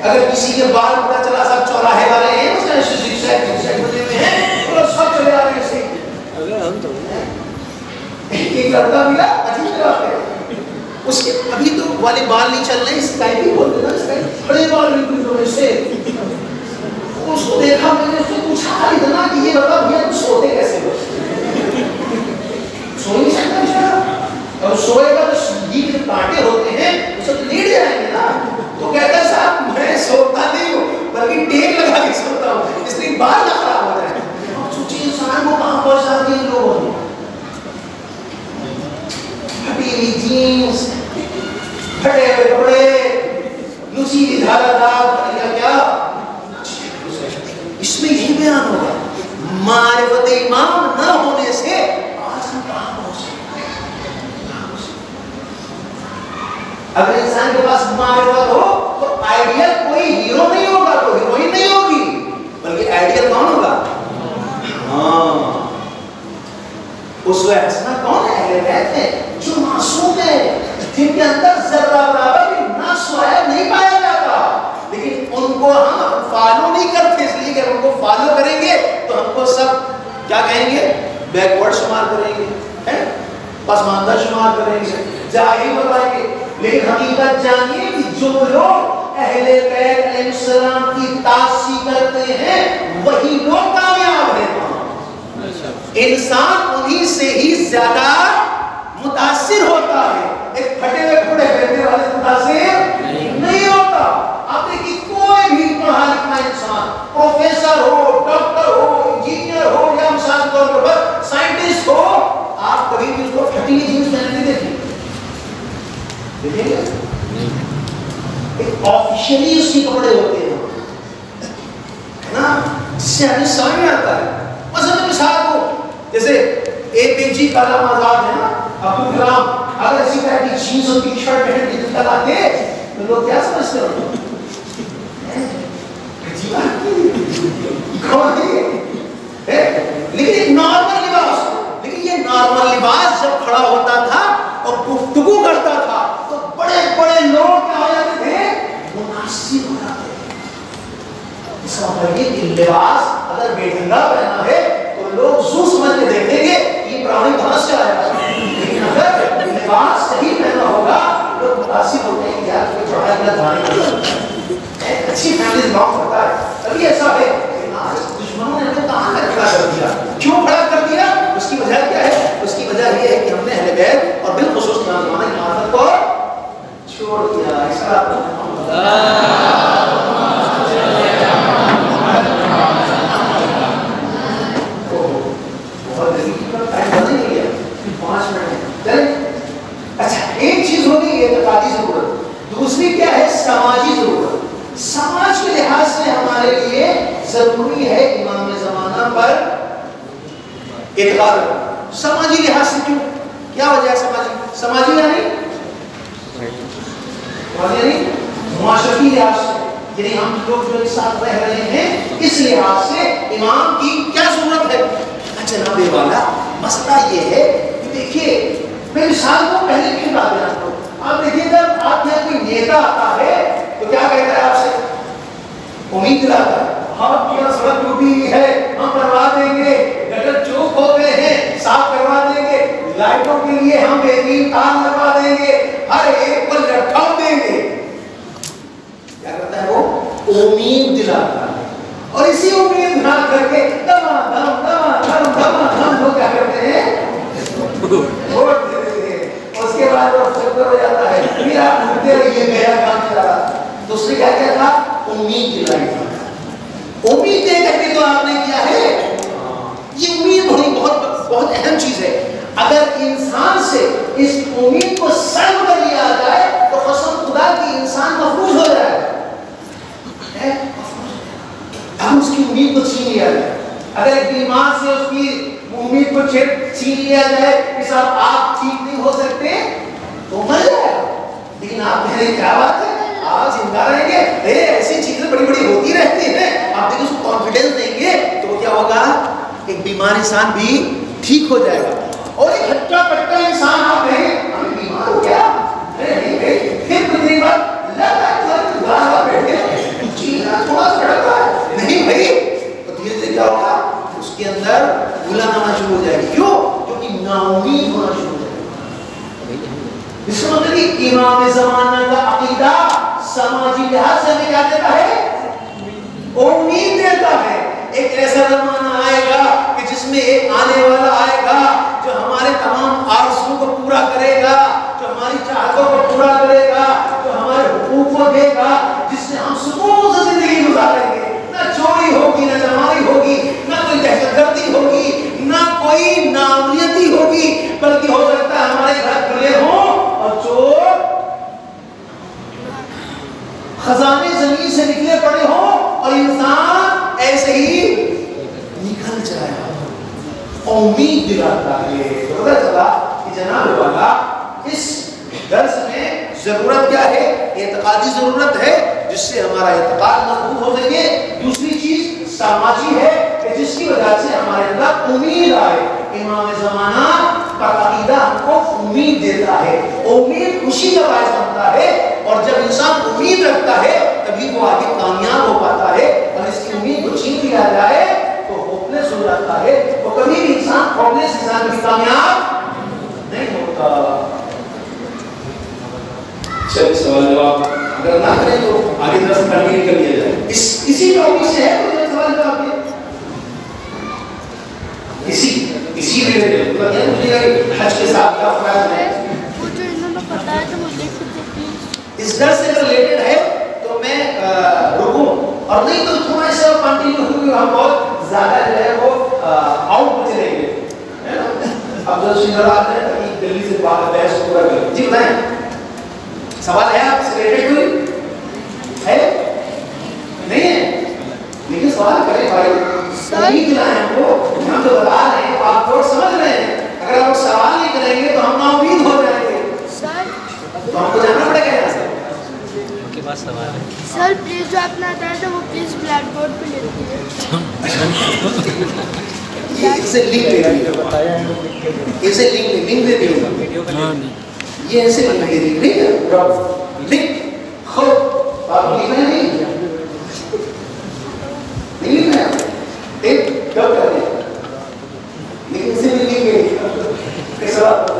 اگر کسی کے بال پتا چلا سب چوراہے والے ہیں, اس نے شیشے میں ہیں اور سب چلے آ رہے ہیں. ایک لڑکا ملا عجیب بات ہے, اس کے ابھی تو والے بال نہیں چل رہے, اسکائی بھی بولتے نا, اسکائی بڑے بال بالکل جو سے. اس کو دیکھا, میں نے اس سے پوچھا اتنا کہ یہ بتا بھیا بلکہ ٹیک لگا کے سوتا ہوں اس لیے بال نہ خراب ہو جائے. سوچیے انسان کو کہاں پہنچا دیا ان لوگوں نے. پھٹی ہوئی جینس, پھٹے ہوئے کپڑے, لوسی دھارا دار کیا. اس میں یہی بیان ہوگا معرفت امام نہ ہونے سے آج ہم کہاں پہنچے. اگر انسان کے پاس معرفت ہو تو آئیڈیل کوئی ہیرو نہیں ہوگا, کوئی ہیروئن نہیں ہوگی, بلکہ آئیڈیل کون ہوگا؟ ہاں, اسوہ حسنہ کون ہے؟ اہل بیت ہے جو معصوم ہے, جن کے اندر ذرہ برابر بھی نقص و عیب نہیں پایا جاتا, لیکن ان کو ہم فالو نہیں کرتے, اس لیے کہ ہم کو فالو کریں گے تو ہم کو سب کیا کہیں گے؟ بیکورڈ شمار کریں گے, پسماندہ شمار کریں گے, جاہل بتائیں گے. لیکن حقیقت جانیے کہ جو لوگ اہل بیت علیہ السلام کی تعصیب کرتے ہیں وہی لوگ کامیاب ہیں. انسان انہی سے ہی زیادہ متاثر ہوتا ہے, ایک پھٹے ہوئے کپڑے پہننے والے متاثر نہیں ہوتا. آپ دیکھیے کوئی بھی پڑھا لکھا انسان, پروفیسر ہو, ڈاکٹر ہو, انجینئر ہو یا مثال کے طور پر سائنٹسٹ ہو, آپ کبھی بھی اس کو پھٹی ہوئی جینس پہنتے دیکھیں گے؟ ایک آفیشلی اس کے کپڑے ہوتے ہیں نا, جس سے ہمیں سمجھ میں آتا ہے. مثلا مثال کو جیسے اے پی جی کلام آزاد ہے نا, عبدالکلام, اگر اسی طرح کی جینس اور ٹی شرٹ پہن کے دل لاتے تو لوگ کیا سمجھتے ہو؟ لیکن ایک نارمل لباس, لیکن یہ نارمل لباس جب کھڑا ہوتا تھا اور گفتگو کرتا تھا تو بڑے بڑے لوگ کیا ہو جاتے تھے؟ مناسب ہو جاتے تھے. اس کا مطلب یہ کہ لباس اگر بے ڈھنگا پہنا ہے تو لوگ زو سمجھ کے دیکھیں گے یہ پرانی کہاں سے آیا ہے, لیکن اگر لباس صحیح پہنا ہوگا لوگ متاثر ہوتے ہیں کہ یار کوئی پڑھا لکھا دھانی ایک اچھی فیملی بلانگ کرتا ہے. کبھی ایسا ہے دشمنوں نے ہمیں کہاں کر کھڑا کر دیا, کیوں کھڑا کر دیا؟ اس کی وجہ کیا ہے؟ اس کی وجہ یہ ہے کہ ہم نے اہل بیت اور بالخصوص زمانہ امامت کو چھوڑ دیا. ایسا اچھا, ایک چیز ہوگی اعتقادی ضرورت, دوسری کیا ہے؟ سماجی ضرورت. سماج کے لحاظ سے ہمارے لیے ضروری ہے امام زمانہ پر اعتقاد. سماجی لحاظ سے کیوں, کیا وجہ ہے سماجی؟ سماجی یعنی معاشرتی لحاظ سے, یعنی ہم لوگ جو ایک ساتھ رہ رہے ہیں اس لحاظ سے امام کی کیا ضرورت ہے؟ جناب والا مسئلہ یہ ہے کہ دیکھیے میں مثال کو پہلے کی بات بیان کروں. آپ دیکھیے جب آپ یہاں کوئی نیتا آتا ہے تو کیا کہتا ہے آپ سے؟ امید دلاتا ہے, آپ کی یہاں سڑک ٹوٹی ہوئی ہے ہم کروا دیں گے, گٹر چوک ہو گئے ہیں صاف کروا دیں گے, لائٹوں کے لیے ہم بہترین تار لگوا دیں گے, ہر ایک کو لٹھا دیں گے. کیا کرتا ہے وہ؟ امید دلاتا ہے. اور اسی امید بنا کر کے دما دم دما دم دما دم لوگ کیا کرتے ہیں؟ ووٹ دے دیتے ہیں. اس کے بعد وہ چکر ہو جاتا ہے, پھر آپ ڈھونڈتے رہیے میرا کام چلا. دوسری کیا کیا تھا؟ امید دلائی تھی. امید دے کر کے تو آپ نے کیا ہے, یہ امید بہت اہم چیز ہے. اگر انسان سے اس امید کو سلب کر لیا جائے تو قسم خدا کی انسان محفوظ ہو جائے. ہم اس کی امید کو چھین لیا جائے, اگر ایک بیمار سے اس کی امید کو چھین لیا جائے کہ صاحب آپ ٹھیک نہیں ہو سکتے تو مر جائے گا. لیکن آپ کہہ رہے ہیں کیا بات ہے, آپ زندہ رہیں گے, ایسی چیزیں بڑی بڑی ہوتی رہتی ہیں, آپ دیکھیں اس کو کانفیڈنس دیں گے تو وہ کیا ہوگا, ایک بیمار انسان بھی ٹھیک ہو جائے گا. اور ایک ہٹا کٹا انسان آپ کہیں ہمیں بیمار ہو گیا, پھر کچھ دن بعد لگا بیٹھے تھوڑا سا بھڑک رہا ہے, نہیں بھائی, تو دھیرے دھیرے کیا ہوگا, اس کے اندر بھولن آنا شروع ہو جائے گی. کیوں؟ کیونکہ نا امید ہونا شروع ہو جائے گی. اس کا مطلب امام زمانہ کا عقیدہ سماجی لحاظ سے ہمیں کیا دیتا ہے؟ امید دیتا ہے. ایک ایسا زمانہ آئے گا کہ جس میں ایک آنے والا آئے گا جو ہمارے تمام آرزوؤں کو پورا کرے گا, جو ہماری چاہتوں کو پورا کرے گا, جو ہمارے حقوق کو دے گا, جس سے ہم سکون سے زندگی گزاریں گے. ایسے ہی نکل جائے، امید دلاتا ہے۔ پتہ چلا کہ جناب والا اس درس میں ضرورت کیا ہے؟ اعتقادی ضرورت ہے جس سے ہمارا اعتقاد مضبوط ہو سکے۔ دوسری چیز سماجی ہے کہ جس کی وجہ سے ہمارے اندر امید آئے۔ امام زمانہ کا عقیدہ ہم کو امید دیتا ہے، امید خوشی کا باعث بنتا ہے، اور جب انسان امید رکھتا ہے تبھی وہ آگے کامیاب ہو پاتا ہے۔ اور اس کی امید کو چھین لیا جائے تو ہوپلیس ہو جاتا ہے، تو کبھی بھی انسان ہوپلیس انسان بھی کامیاب نہیں ہوتا۔ چلیے سوال جواب اگر نہ کریں تو آگے درس کنٹینیو کر لیا جائے۔ اسی ٹاپک سے ہے تو سوال جواب دیں، اسی ریلیٹڈ مطلب یہ مجھے کہ حج کے ساتھ کیا فرق ہے وہ جو انہوں نے بتایا تو مجھے دیکھ سکتے ہیں۔ اس درس سے ریلیٹڈ ہے تو میں رکوں، اور نہیں تو تھوڑا سا کنٹینیو ہوگی، ہم بہت زیادہ جو ہے وہ آؤٹ میں چلیں گے، ہے نا؟ اب جو سنرات ہے تاکہ جلدی سے بحث پورا کریں۔ جی بتائیں، سوال ہے آپ سے ریلیٹڈ کوئی ہے؟ نہیں ہے؟ لیکن سوال کریں بھائی، امید دلائیں ہم کو، ہم جو بتا رہے ہیں آپ کو سمجھ رہے ہیں، اگر آپ سوال نہیں کریں گے تو ہم نا امید ہو جائیں گے، تو ہم کو جانا پڑے گا یہاں سے۔ ان کے پاس سوال ہے سر پلیز جو آپ نے بتایا تھا وہ پلیز بلیک بورڈ پہ لکھ دیجیے۔ اسے لنک دے دیجیے، اسے لنک دے دیجیے، یہ ایسے لنک دے دیجیے، ٹھیک ہے؟ لنک خود آپ لکھنا نہیں لکھنا ہے، ایک کب کر دیں لیکن اسے بھی لکھ گئے کس بات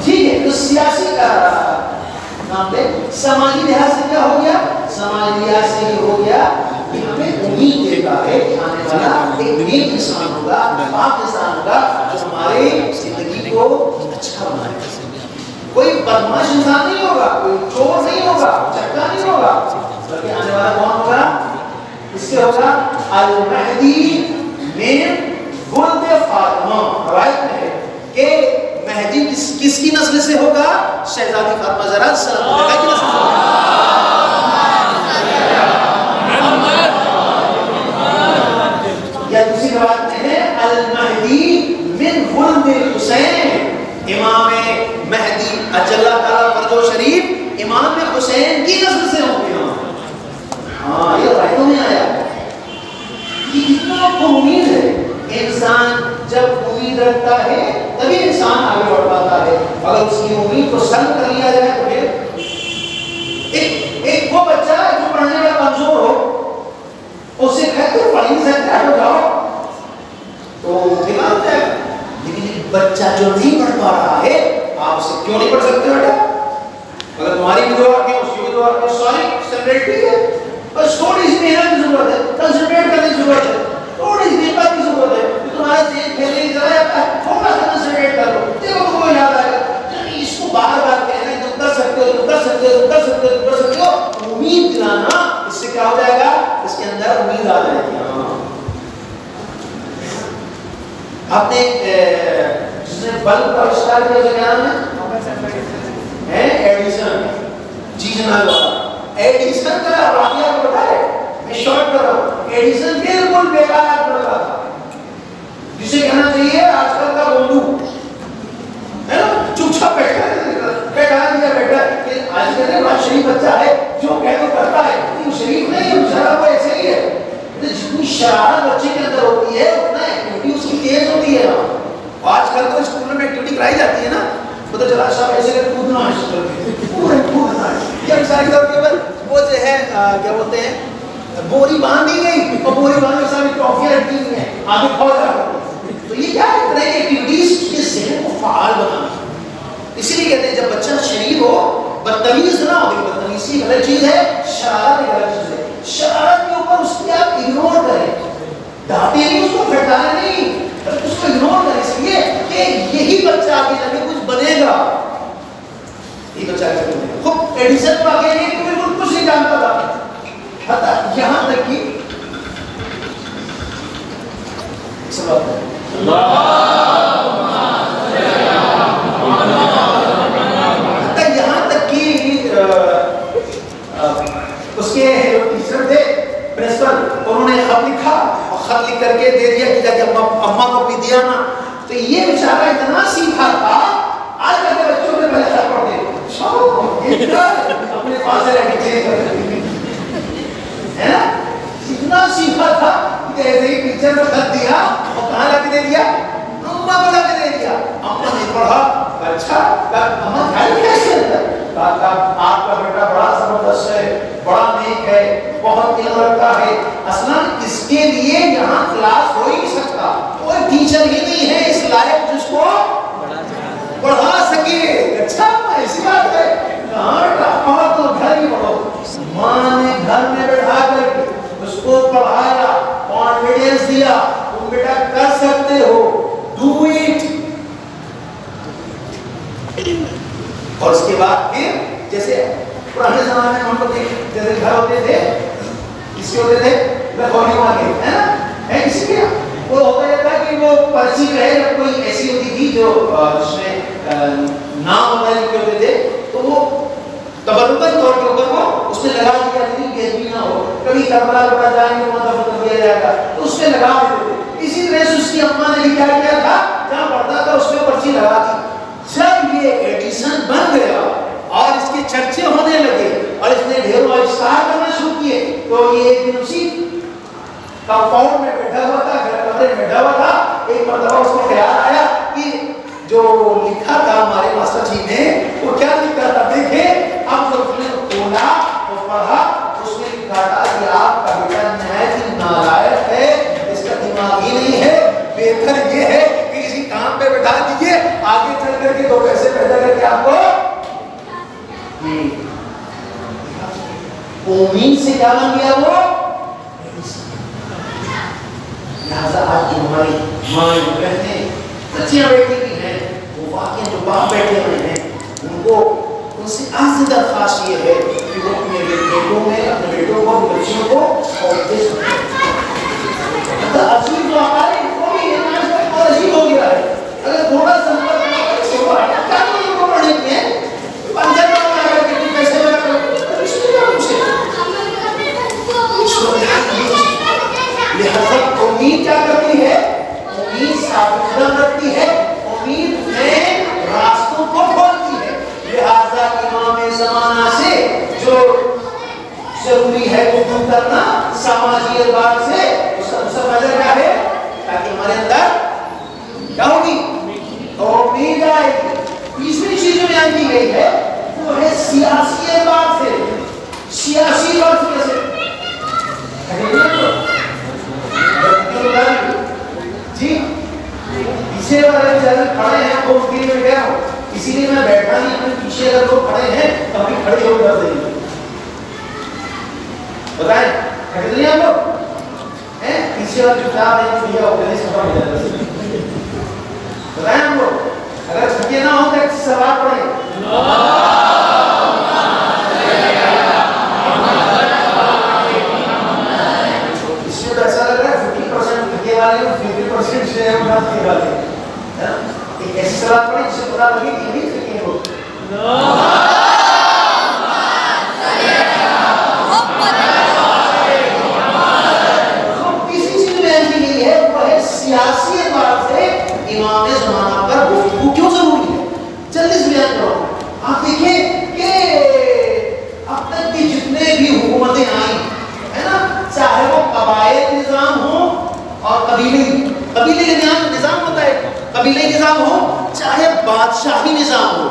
ٹھیک ہے۔ تو سیاسی کا نام دے، سماجی لحاظ سے کیا ہو گیا؟ سماجی لحاظ سے یہ ہو گیا کہ ہمیں امید دیتا ہے کہ آنے والا ایک نیک انسان ہوگا، پاک انسان ہوگا جو ہمارے زندگی کو اچھا بنائے، کوئی بدمعاش انسان نہیں ہوگا، کوئی چور نہیں ہوگا، چکا نہیں ہوگا، بلکہ آنے والا کون ہوگا؟ اس سے ہوگا المہدی من ولد فاطمہ۔ روایت میں ہے کہ مہدی کس کی نسل سے ہوگا؟ شہزادی فاطمہ زہرا سلام اللہ کی نسل سے ہوگا۔ یا دوسری روایت میں ہے المہدی من ولد الحسین، امام مہدی اجل اللہ تعالیٰ فرجو شریف امام حسین کی نسل سے ہوں گے۔ ہاں یہ روایتوں میں آیا ہے کہ اتنا امید ہے، انسان جب امید رکھتا ہے تبھی انسان آگے بڑھ پاتا ہے، اگر اس کی امید کو سلب کر لیا جائے تو پھر ایک وہ بچہ جو پڑھنے میں کمزور ہو اسے کہتے ہیں پڑھنے سے ہو جاؤ تو بیمار ہو جائے گا، لیکن ایک بچہ جو نہیں پڑھ پا رہا ہے آپ اسے کیوں نہیں پڑھ سکتے بیٹا؟ اگر تمہاری بھی دعا کی اس کی بھی دعا کی، ساری سیپریٹلی ہے، بس تھوڑی سی محنت کی ضرورت ہے، کنسنٹریٹ کرنے کی ضرورت ہے، تھوڑی سی محنت کی ضرورت ہے، کہ تمہارا ذہن کھیلنے کی ضرورت ہے، تھوڑا سا کنسنٹریٹ کر لو، دیکھو تم کو یاد آئے گا۔ یعنی اس کو بار بار کہنا ہے تم کر سکتے ہو، تم کر سکتے ہو، تم کر سکتے ہو، تم کر سکتے ہو، امید دلانا، اس سے کیا ہو جائے گا؟ اس کے اندر امید آ جائے گی۔ آپ نے جس نے بلب کا آوشکار کیا جو کیا نام ہے؟ ایڈیسن۔ جی جناب ایڈیسن کا واقعہ کو بتائے، میں شارٹ کر رہا ہوں، ایڈیسن بالکل بیکار آدمی تھا جسے کہنا چاہیے آج کل کا بولو ہے نا، چپ چاپ بیٹھا ہے، آج کل کا شریف بچہ ہے جو کہہ تو کرتا ہے، لیکن شریف نہیں ہے، شراب ایسے ہی ہے، جتنی شرارت بچے کے اندر ہوتی ہے اتنا ایکٹیویٹی اس کی تیز ہوتی ہے۔ آج کل تو اسکولوں میں ایکٹیویٹی کرائی جاتی ہے نا، پتہ چلا صاحب ایسے کر کودنا ہے، کودنا ہے، یہ مثال کے طور پر وہ جو ہے کیا بولتے ہیں بوری باندھ دی گئی اور بوری باندھ کے سامنے ٹرافیاں رکھی ہوئی ہیں، آگے کھول رہا ہے، تو یہ کیا ہے طرح کی ایکٹیویٹیز اس کے ذہن کو فعال بنانا۔ اسی لیے کہتے ہیں جب بچہ شریف ہو بدتمیز نہ ہو، لیکن بدتمیزی غلط چیز ہے، شرارت ایک غلط چیز ہے، شرارت کے اوپر اس کی آپ اگنور کریں، ڈانٹے نہیں، اس کو پھٹانا نہیں، اس کو اگنور کریں، اس لیے کہ یہی بچہ آگے جا کے کچھ بنے گا، یہ بچہ آگے بنے گا۔ خود ایڈیسن کو آگے نہیں بالکل کچھ نہیں جانتا تھا، حتی یہاں تک کہ کر کے دے دیا کہ جا کے اماں کو بھی دیا نا. تو یہ بیچارہ اتنا سیکھا تھا. آج کل کے بچوں نے پہلے خط پڑھ دے اپنے پاس رہ کے چینج کر دیتے ہے نا. اتنا سیکھا تھا کہ ایسے ہی ٹیچر نے خط دیا اور کہاں لا کے دے دیا؟ اماں کو لا کے دے دیا. اماں نے پڑھا. اچھا اماں خیال کیسے اندر آپ کا بیٹا بڑا زبردست ہے, بڑا نیک ہے, بہت علم رکھتا ہے. اصلا اس کے لیے یہاں کلاس ہو ہی نہیں سکتا, کوئی ٹیچر ہی نہیں ہے اس لائق جس کو پڑھا سکے. اچھا ایسی بات ہے, کہاں بیٹا تو گھر ہی پڑھو. ماں نے گھر میں بیٹھا کر اس کو پڑھایا, کانفیڈنس دیا, تم بیٹا کر سکتے ہو, ڈو اٹ. اور اس کے بعد پھر جیسے پرانے زمانے میں ہم لوگ جیسے گھر ہوتے تھے, اس کے ہوتے تھے لکھونے والے ہے نا, ہے اسی لیے وہ ہوتا یہ تھا کہ وہ پرچی جو ہے کوئی ایسی ہوتی تھی جو جس میں نام وغیرہ لکھے ہوتے تھے, تو وہ تبرکن طور کے اوپر وہ اس میں لگا دیا تھی کہ بھی نہ ہو, کبھی کربلا لوٹا جائیں گے وہاں دفن کر دیا جائے گا, تو اس میں لگا دیتے تھے. اسی طرح سے اس کی اماں نے بھی کیا کیا تھا, جہاں پڑھتا تھا اس میں پرچی لگا دی. جب یہ ایڈیشن بن گیا اور اس کے چرچے ہونے لگے اور اس نے ڈھیروں آوشکار کرنا شروع کیے, تو یہ ایک دن اسی کمپاؤنڈ میں بیٹھا ہوا تھا, گھر کمرے میں بیٹھا ہوا تھا. ایک مرتبہ اس کو خیال آیا کہ جو لکھا تھا ہمارے ماسٹر جی نے وہ کیا لکھا تھا, دیکھیں اب جب اس نے کھولا اور پڑھا, اس نے لکھا تھا کہ آپ کا بیٹا نہایت ہی نالائق ہے, اس کا دماغ ہی نہیں ہے, بہتر یہ ہے کہ کسی کام پہ بیٹھا دیجیے, آگے چل کر کے 2 پیسے پیدا کر کے آپ کو. امید سے کیا بن گیا وہ. لہذا آج کی ہماری ماں بہنیں بچیاں بیٹھی بھی ہیں, وہ واقعی جو باپ بیٹھے ہوئے ہیں ان کو ان سے آج درخواست یہ ہے کہ وہ اپنے بیٹوں میں اپنے بیٹوں کو بچیوں کو اور دے سکتے ہیں. عجیب جو ہمارے وہ بھی اور عجیب ہو گیا ہے. اگر تھوڑا سا کیا ان کو پڑھنے کے ہیں پنجاب میں اگر کتنے پیسے میں لہذا امید کیا کرتی ہے, امید ثابت قدم رکھتی ہے, امید میں راستوں کو کھولتی ہے. لہذا امام زمانہ سے جو ضروری ہے گفتگو کرنا سماجی اعتبار سے, اس کا دوسرا فائدہ کیا ہے, تاکہ ہمارے اندر کیا ہوگی, امید آئے گی. تیسری چیز جو بیان کی گئی ہے وہ ہے سیاسی اعتبار سے. سیاسی اعتبار سے کیسے جی پیچھے والے بیچارے کھڑے ہیں, وہ فکر میں گیا ہوں, اسی لیے میں بیٹھا نہیں, اپنے پیچھے اگر لوگ کھڑے ہیں تو ابھی کھڑے ہو کر دیں گے. بتائیں کھڑے نہیں آپ لوگ ہیں, پیچھے والے جو چار ہیں یہ ہو گئے سفر میں جاتے ہیں. بتائیں ہم لوگ اگر تھکے نہ ہو تو ایک سوال پڑھیں. ایسا لگ رہا ہے 50% تھکے والے اور 50% سے ہم نہ تھکے والے. ایک ایسی سوال پڑھیں جس سے پتا لگے کہ نہیں تھکے ہو. تیسری چیز بیان کی گئی ہے وہ ہے سیاسی اعتبار سے امام زمانہ پر گفتگو کیوں ضروری ہے. جلدی سے بیان کرو. آپ دیکھیں کہ اب تک کی جتنے بھی حکومتیں آئیں ہے نا, چاہے وہ قبائل نظام ہو اور قبیلے نظام ہوتا ہے, قبیلے نظام ہو, چاہے بادشاہی نظام ہو,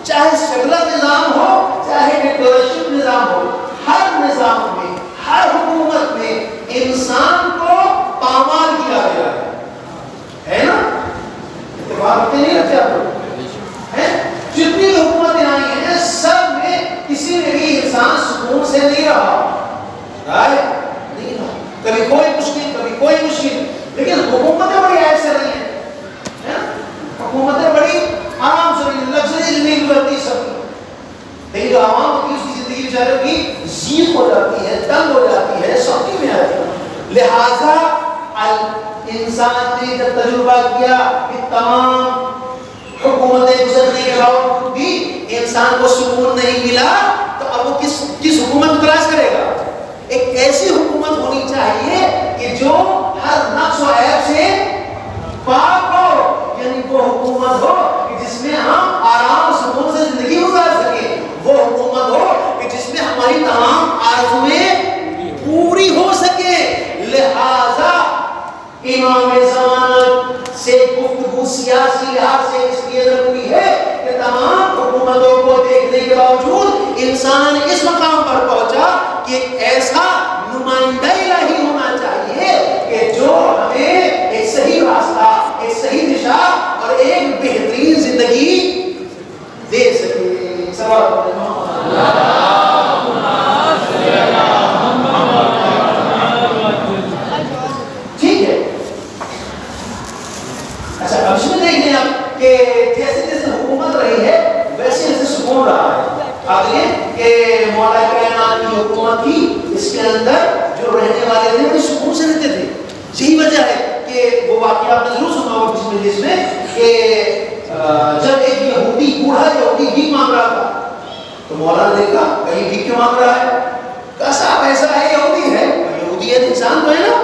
چاہے سیکولر نظام ہو, چاہے ڈکٹیٹرشپ نظام ہو, ہر نظام میں ہر حکومت میں انسان کو پامال کیا گیا ہے نا. اتفاق رکھتے نہیں رکھتے آپ لوگ ہیں, جتنی حکومتیں آئی ہیں سب میں کسی نے بھی انسان سکون سے نہیں رہا. کبھی کوئی مشکل, کبھی کوئی مشکل, لیکن حکومتیں بڑی عیش سے رہی ہیں, حکومتیں بڑی آرام سے رہی ہیں, لگژری زندگی گزرتی سب کی. لیکن جو عوام کی اس کی زندگی بیچارے کی ضیق ہو جاتی ہے, تنگ ہو جاتی ہے, سختی میں آتی ہے. لہذا انسان نے جب تجربہ کیا کہ تمام حکومتیں گزرنے کے باوجود بھی انسان کو سکون نہیں ملا, تو اب وہ کس حکومت کو تلاش کرے گا. ایک ایسی حکومت ہونی چاہیے کہ جو ہر نقص و عیب سے پاک ہو، یعنی وہ حکومت ہو کہ جس میں ہم آرام سکون سے زندگی گزار سکیں، وہ حکومت ہو کہ جس میں ہماری تمام آرزویں پوری ہو سکے. لہذا امام زمانہ سے گفتگو سیاسی لحاظ سے اس لیے ضروری ہے کہ تمام حکومتوں کو دیکھنے کے باوجود انسان اس مقام پر پہنچا کہ ایک ایسا نمائندہ الہی ہونا چاہیے کہ جو ہمیں ایک صحیح راستہ، ایک صحیح دشا اور ایک بہترین زندگی دے سکے. ٹھیک ہے. اچھا اب اس میں دیکھ لیں آپ کہ جیسے جیسے حکومت رہی ہے ویسے ویسے سکون رہا ہے. آپ دیکھیں کہ مولا کائنات کی حکومت تھی، اس کے اندر جو رہنے والے تھے وہ سکون سے رہتے تھے. یہی وجہ ہے کہ وہ واقعہ آپ نے ضرور سنا ہوگا اس مجلس میں کہ جب ایک یہودی بوڑھا یہودی بھیک مانگ رہا تھا تو مولا نے دیکھا کہیں بھیک کیوں مانگ رہا ہے؟ کہا صاحب ایسا ہے یہودی ہے، یہودی ہے تو انسان تو ہے نا،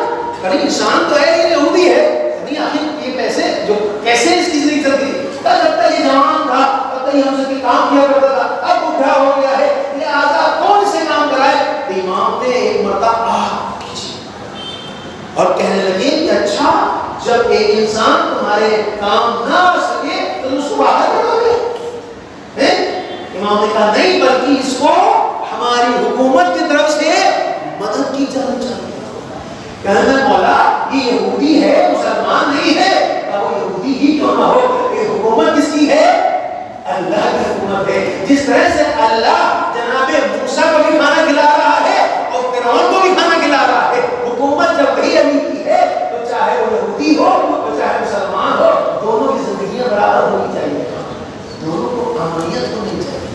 کہیں انسان تو ہے یہ یہودی ہے نہیں، آخر یہ پیسے جو کیسے اس کی زندگی چلتی تھی؟ جب تک یہ جوان تھا تب تک یہ ہم سے کام کیا کرتا تھا، اب بوڑھا ہو گیا ہے لہٰذا کون سے کام کرائے؟ تو امام نے ایک مرتبہ اور کہنے لگے کہ اچھا جب ایک انسان تمہارے کام نہ آ سکے تو اس کو باہر کرو گے؟ امام نے کہا نہیں، بلکہ اس کو ہماری حکومت کی طرف سے مدد کی جانی چاہیے. کہنے مولا یہ یہودی ہے، مسلمان نہیں ہے. وہ یہودی ہی کیوں نہ ہو، یہ حکومت کس کی ہے؟ اللہ کی حکومت ہے. جس طرح سے اللہ جناب موسیٰ کو بھی کھانا کھلا رہا ہے اور فرعون کو بھی کھانا کھلا رہا ہے، حکومت جب وہی علی کی ہے تو چاہے وہ یہودی ہو تو چاہے مسلمان ہو، دونوں کی زندگیاں برابر ہونی چاہیے، دونوں کو امنیت ہونی چاہیے.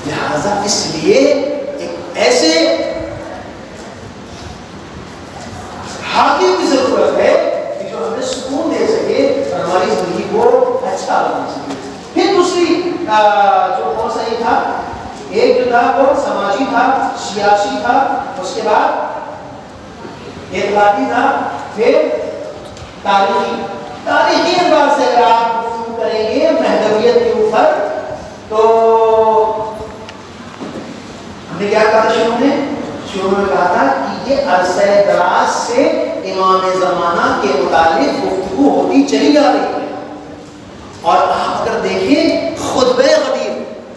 لہذا اس لیے ایک ایسے حاکم کی ضرورت ہے کہ جو ہمیں سکون دے سکے اور ہماری زندگی کو اچھا بنا سکے. پھر دوسری جو کون سا یہ تھا، ایک جو تھا وہ سماجی تھا، سیاسی تھا، اس کے بعد اخلاقی تھا، پھر تاریخی اعتبار سے اگر آپ گفتگو کریں گے مہدویت کے اوپر تو ہم نے کیا کہا تھا شروع میں کہا تھا کہ یہ عرصہ دراز سے امام زمانہ کے متعلق گفتگو ہوتی چلی جا رہی ہے. اور آپ اگر دیکھیں خطبہ غدیر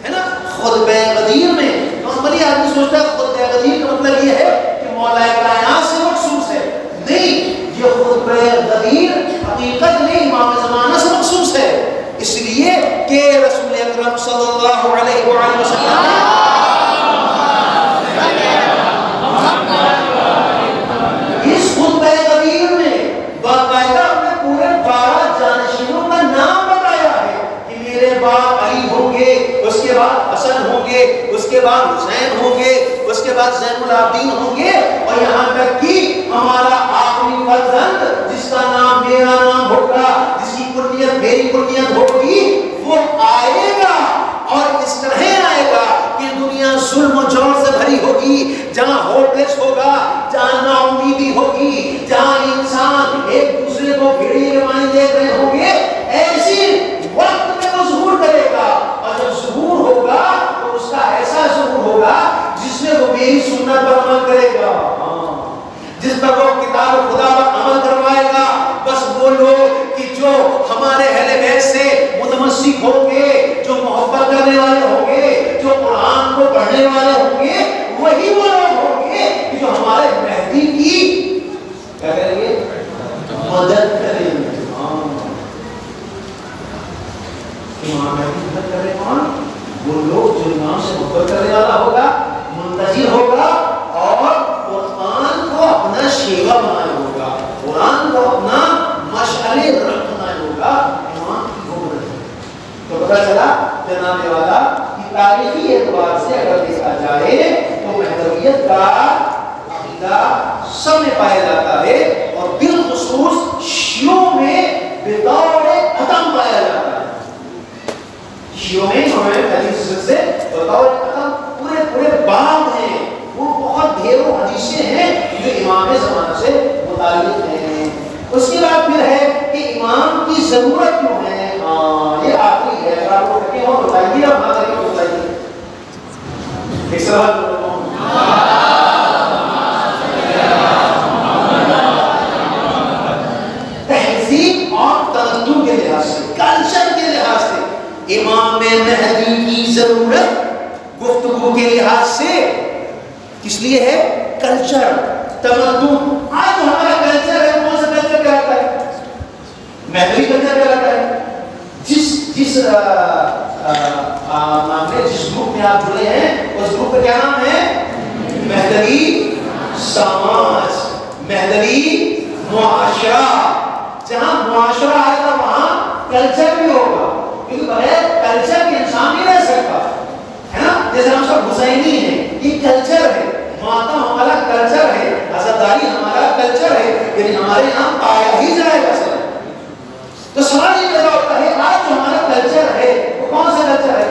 ہے نا، خطبہ غدیر میں نارملی آدمی سوچتا ہے خطبہ غدیر کا مطلب یہ ہے کہ مولا کائنات سے مخصوص ہے. نہیں، یہ خطبہ غدیر حقیقت میں امام زمانہ سے مخصوص ہے، اس لیے کہ رسول اکرم صلی اللہ علیہ وآلہ وسلم اس خطبہ غدیر میں باقاعدہ اپنے پورے 12 جانشینوں کا نام بتایا ہے کہ میرے باپ علی ہوں گے، اس کے بعد حسن ہوں گے، اس کے بعد حسین ہوں گے، اس کے بعد زین العابدین ہوں گے، اور یہاں تک کہ ہمارا آخری فرزند جس کا نام میرا نام ہوگا، جس کی کنیت میری کنیت ہوگی، وہ آئے گا. اور اس طرح آئے گا کہ دنیا ظلم و جور سے بھری ہوگی، جہاں ہوپلیس ہوگا، جہاں نا امیدی ہوگی، جہاں انسان ایک دوسرے کو بھیڑیے کے معنی دیکھ رہے ہوں گے، ایسی وقت میں وہ ظہور کرے گا. اور جب ظہور ہوگا تو اس کا ایسا ظہور ہوگا جس میں وہ میری سنت پر عمل کرے گا، جس پر وہ کتاب خدا پر عمل کروائے گا. بس وہ لوگ کہ جو ہمارے اہل بیت سے متمسک ہوں گے، جو محبت کرنے والے ہوں گے، جو قرآن کو پڑھنے والے ہوں گے، وہی وہ لوگ ہوں گے کہ جو ہمارے مہدی کی کیا کریں گے؟ مدد کریں گے. امام مہدی مدد کرے کون؟ وہ لوگ جو امام سے محبت کرنے والا ہوگا، منتظر ہوگا اور قرآن کو اپنا شیوا بنایا ہوگا، قرآن کو اپنا مشعل رہ بنایا ہوگا. امام کی وہ مدد. تو پتہ چلا جناب والا کہ تاریخی اعتبار سے اگر دیکھا جائے تو مہدویت کا عقیدہ سب میں پایا جاتا ہے، اور بالخصوص شیعوں میں بطور عدم پایا جاتا ہے. شیعوں میں حدیث سے بطور عدم پورے باب ہیں، وہ بہت ڈھیروں حدیثیں ہیں جو امام زمانہ سے متعلق ہیں. اس کے بعد پھر ہے کہ امام کی ضرورت کیوں ہے. یہ آخری ہے. اگر آپ کو کہیں اور بتائیے اور نہ کریں تو بتائیے. ایک سوال تہذیب اور تمدن کے لحاظ سے, کلچر کے لحاظ سے امام مہدی کی ضرورت گفتگو کے لحاظ سے کس لیے ہے؟ کلچر, تمدن. آج ہمارا کلچر ہے, کون سا کلچر کہلاتا ہے؟ مہدوی کلچر کہلاتا ہے. جس گروپ میں آپ جڑے ہیں اس گروپ کا کیا نام ہے؟ مہدوی سماج, مہدوی معاشرہ. جہاں معاشرہ آئے گا وہاں کلچر بھی ہوگا, کیونکہ بغیر کلچر کے انسان نہیں رہ سکتا ہے نا. جیسے ہم سب حسینی ہیں, یہ کلچر ہے. ماتم ہمارا کلچر ہے, عزاداری ہمارا کلچر ہے, یعنی ہمارے یہاں پایا ہی جائے گا سر. تو سوال یہ پیدا ہوتا ہے آج جو ہمارا کلچر ہے وہ کون سا کلچر ہے؟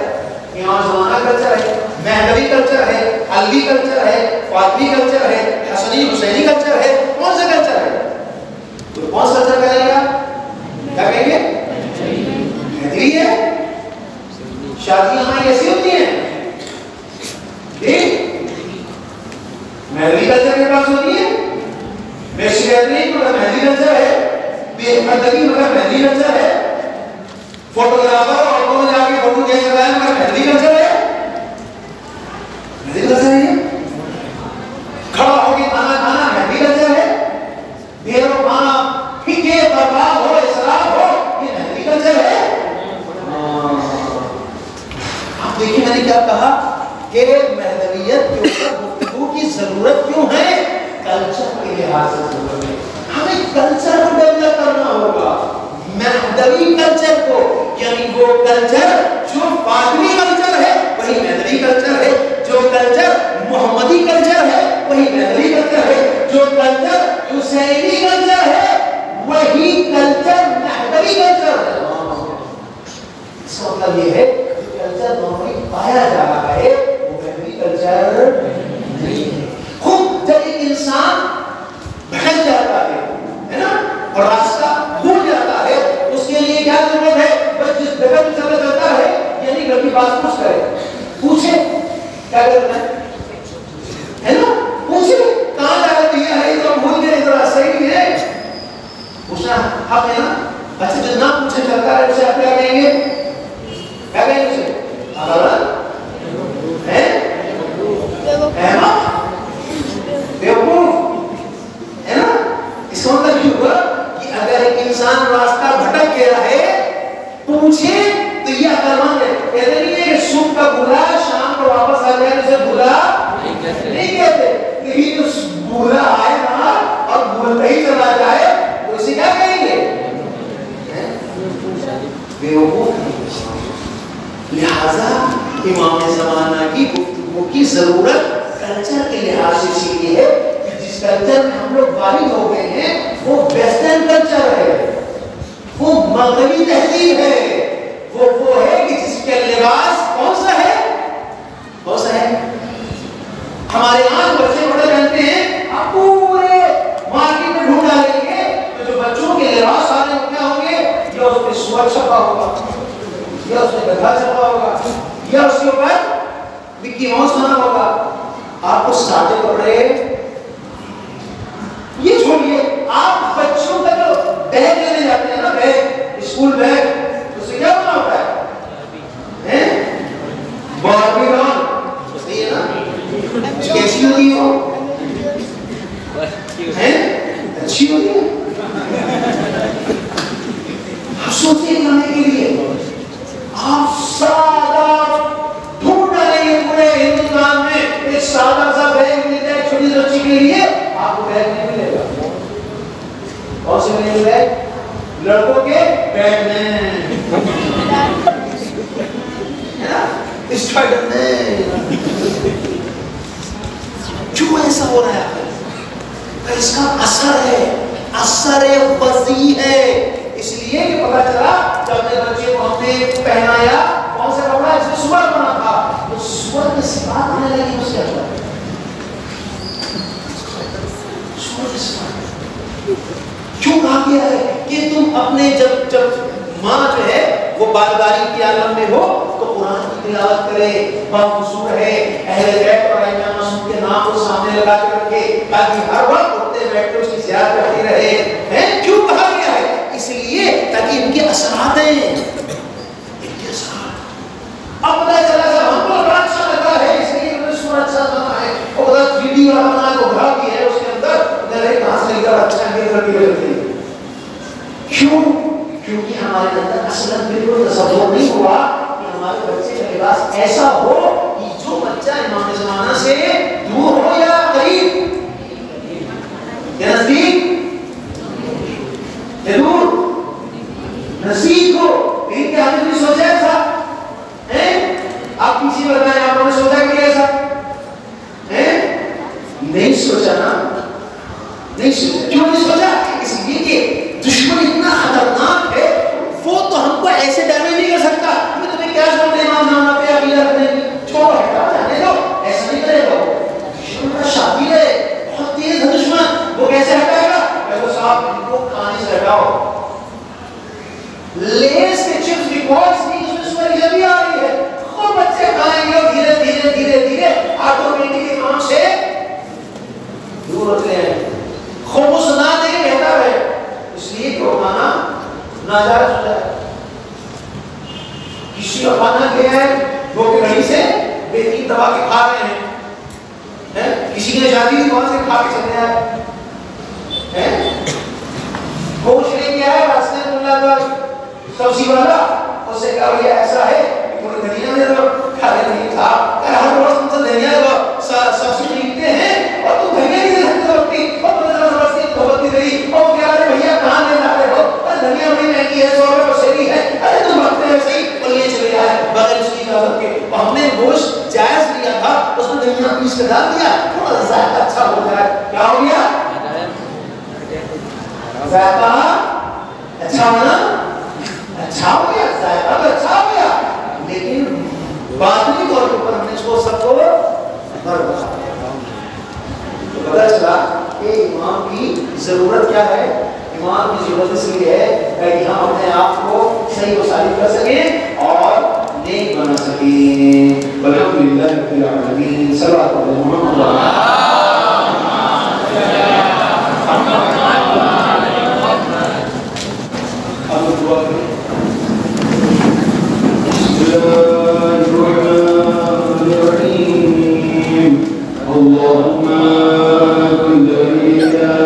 امام زمانہ کلچر ہے, مہدوی کلچر ہے, علوی کلچر ہے, فاطمی کلچر ہے, حسنی حسینی کلچر ہے. کون سا کلچر ہے؟ تو کون سا کلچر کہے گا؟ کیا کہیں گے؟ مہدوی ہے. شادیاں ہماری کیسی ہوتی ہیں؟ مہدوی کلچر کے پاس ہوتی ہے. میشیتری مگر مہدوی کلچر ہے, بے پردگی مگر مہدوی کلچر ہے, فوٹوگرافر اور عورتوں نے جا کے فوٹو کھینچ رہا ہے مگر مہدوی کلچر ہے. مہدوی کلچر ہے. کھڑا ہو کے کھانا کھانا مہدوی کلچر ہے. ڈھیروں کھانا پھیکے برباد ہو اسراف ہو یہ مہدوی کلچر ہے. آپ دیکھیں میں نے کیا کہا کہ مہدویت کے اوپر گفتگو کی ضرورت کیوں ہے؟ کلچر کے لحاظ سے ضرورت ہے. ہمیں کلچر کو ڈیولپ کرنا ہوگا, مہدوی کلچر کو, یعنی وہ کلچر جو فاطمی کلچر ہے وہی مہدوی کلچر ہے, جو کلچر محمدی کلچر ہے وہی مہدوی کلچر ہے, جو کلچر حسینی کلچر ہے وہی کلچر مہدوی کلچر ہے. اس کا مطلب یہ ہے کہ کلچر نارملی پایا جا رہا ہے وہ مہدوی کلچر نہیں ہے. خود جب ایک انسان بھٹک جاتا ہے نا اور راستہ بھول جاتا ہے, اس کے لیے کیا ضرورت ہے؟ بس جس جگہ پہ چلا جاتا ہے یعنی گھر کی بات پوچھ کرے, پوچھے کیا کرنا ہے نا, پوچھے کہاں جا رہے بھیا ہے تو بھول گئے ادھر صحیح نہیں ہے, پوچھنا حق ہے نا. اچھا جو نہ پوچھے چلتا ہے اسے آپ کیا کہیں گے؟ کیا کہیں گے اسے؟ ہے نا. اس کا مطلب یہ ہوا کہ اگر ایک انسان راستہ بھٹک گیا ہے پوچھے تو یہ عقلمند ہے. کہتے نہیں ہے کہ صبح کا بھولا شام کو واپس آ جائے اسے بھولا نہیں کہتے, لیکن جو بھولا آئے نا اور بھولتا ہی چلا جائے تو اسے کیا کہیں گے؟ بیوقوف. لہذا امام زمانہ کی گفتگو کی ضرورت کلچر کے لحاظ سے اسی لیے ہے کہ جس کلچر میں ہم لوگ وارد ہو گئے ہیں وہ ویسٹرن کلچر ہے, وہ مغربی تہذیب ہے, وہ ہے کہ جس کے لباس کون سا ہے؟ کون سا ہے؟ ہمارے یہاں بچے بڑے پہنتے ہیں, آپ پورے مارکیٹ میں ڈھونڈ ڈالیں گے تو جو بچوں کے لباس آ رہے ہیں کیا ہوں گے؟ یا اس پہ سور چھپا ہوگا, یا اس پہ گدھا چھپا ہوگا, یا اس کے اوپر مکی ماؤس بنا ہوگا. آپ کو سادے کپڑے یہ چھوڑیے, آپ بچوں کا جو بیگ لینے جاتے ہیں نا, بیگ اسکول بیگ, اس سے کیا بنا ہوتا ہے؟ باربی ڈال, صحیح ہے نا, کیسی ہوتی ہے وہ؟ اچھی ہوتی ہے. آپ سوچیں کھانے کے لیے آپ سادہ ڈھونڈ ڈالیں گے پورے ہندوستان میں ایک سادہ سا بیگ مل جائے چھوٹی سی بچی کے لیے, آپ کو بیگ نہیں ملے گا. کون سے ملے گا؟ لڑکوں کے بیگ میں اسٹائڈر میں. کیوں ایسا ہو رہا ہے؟ اس کا اثر ہے, اثر وضعی ہے. اس لیے کہ پتہ چلا جب اپنے بچے کو ہم نے پہنایا کون سا کپڑا اس میں سور بنا تھا, تو سور کی صفات آنے لگی اس کے اندر. سور کی صفات کیوں کہا کہ اپنے جب ماں جو ہے وہ بالداری کی عالم میں ہو تو قرآن کی تلاوت کرے، باوصول ہے، اہل بیت اور ائمہ معصوم کے نام کو سامنے لگا کے رکھے تاکہ ہر وقت اٹھتے بیٹھتے اس کی زیارت کرتی رہے. ہیں کیوں کہا گیا ہے؟ اس لیے تاکہ ان کے اثرات ہیں، ان کے اثرات. اب پتہ چلا کہ ہم کو بڑا اچھا لگا ہے اس لیے انہوں نے سورہ اچھا بنا ہے اور بڑا ویڈیو بنا ہے، گھر بھی ہے اس کے اندر، میرے کہاں سے نکل اچھا نہیں کرتی رہتی. کیوں؟ کیونکہ ہمارے اندر اصلاً بالکل تصور نہیں ہوا کہ ہمارے بچے کا لباس ایسا ہو کہ جو بچہ امام زمانہ سے دور ہو یا قریب یا نزدیک یا دور نزدیک ہو. لیکن کیا ہم نے سوچا ایسا؟ آپ کسی بتائیں آپ نے سوچا کہ ایسا نہیں سوچا نا؟ نہیں سوچا. کیوں نہیں سوچا؟ اس لیے کہ دشمن اتنا خطرناک ہے، وہ تو ہم کو ایسے ڈیمیج نہیں کر سکتا. میں تمہیں کیا چھوڑ دے امام زمانہ پہ عقیدہ رکھنے کی؟ چھوڑو، ہٹا جانے دو، ایسا نہیں کرے گا. دشمن کا شادی ہے، بہت تیز ہے دشمن. وہ کیسے ہٹائے گا؟ پہلے صاحب ان کو کھانے سے ہٹاؤ. لیس کے چپس ریکارڈز نہیں، اس میں سوری بھی آ رہی ہے، خود بچے کھائیں گے اور دھیرے دھیرے دھیرے دھیرے آٹومیٹک امام سے دور ہوتے ہیں. خاموش نہ دیں بہتر ہے، اس لیے کہ وہ کھانا ناجائز ہو جائے. کسی کا کھانا کیا ہے وہ کہ گھڑی سے بہترین دبا کے کھا رہے ہیں. کسی نے شادی کی کون سے کھا کے چلے آئے گوشت لے کے آئے راستے میں اللہ کا سبزی والا اس سے کہا یہ ایسا ہے کہ دھنیا دے دو. کھانے نہیں تھا کہ ہر روز تم سے دھنیا سبزی خریدتے ہیں اور تم دھنیا نہیں دے سکتے ہوتی اور تم سبزی دھوتی رہی اور کیا رہے بھیا کہاں لے لا رہے ہو؟ دھنیا بڑی مہنگی ہے، 100 روپے پسیری ہے. ارے تم بھگتے ہیں صحیح اور یہ چلے جائے بغیر اس کی اجازت کے. ہم نے گوشت جائز لیا تھا، اس میں دھنیا پیس کے ڈال دیا، تھوڑا ذائقہ اچھا ہو جائے. کیا ہو گیا؟ ذائقہ اچھا ہونا اچھا ہو گیا، ذائقہ تو اچھا ہو گیا، لیکن باطنی طور پر ہم نے اس کو سب کو برباد. تو پتہ چلا کہ امام کی ضرورت کیا ہے. امام کی ضرورت اس لیے ہے کہ ہم اپنے آپ کو صحیح و صالح کر سکیں اور نیک بنا سکیں. الحمدللہ رب العالمین. صلوات محمد. اللهم كن دليلا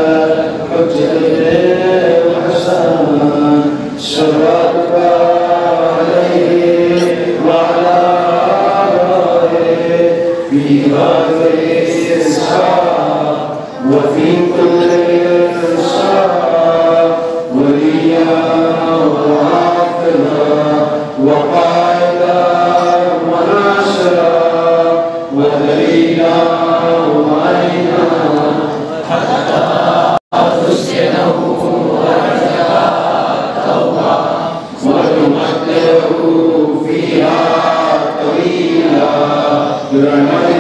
حجتنا الحسن صلواتك عليه وعلى آله في هذا الإسحاق وفي كل إنسان وليا وحافظا وقائدا وناصرا ودليلا ومعينا حتى تسكنه وجهها توبا وتمتعه فيها طويلا برحمتك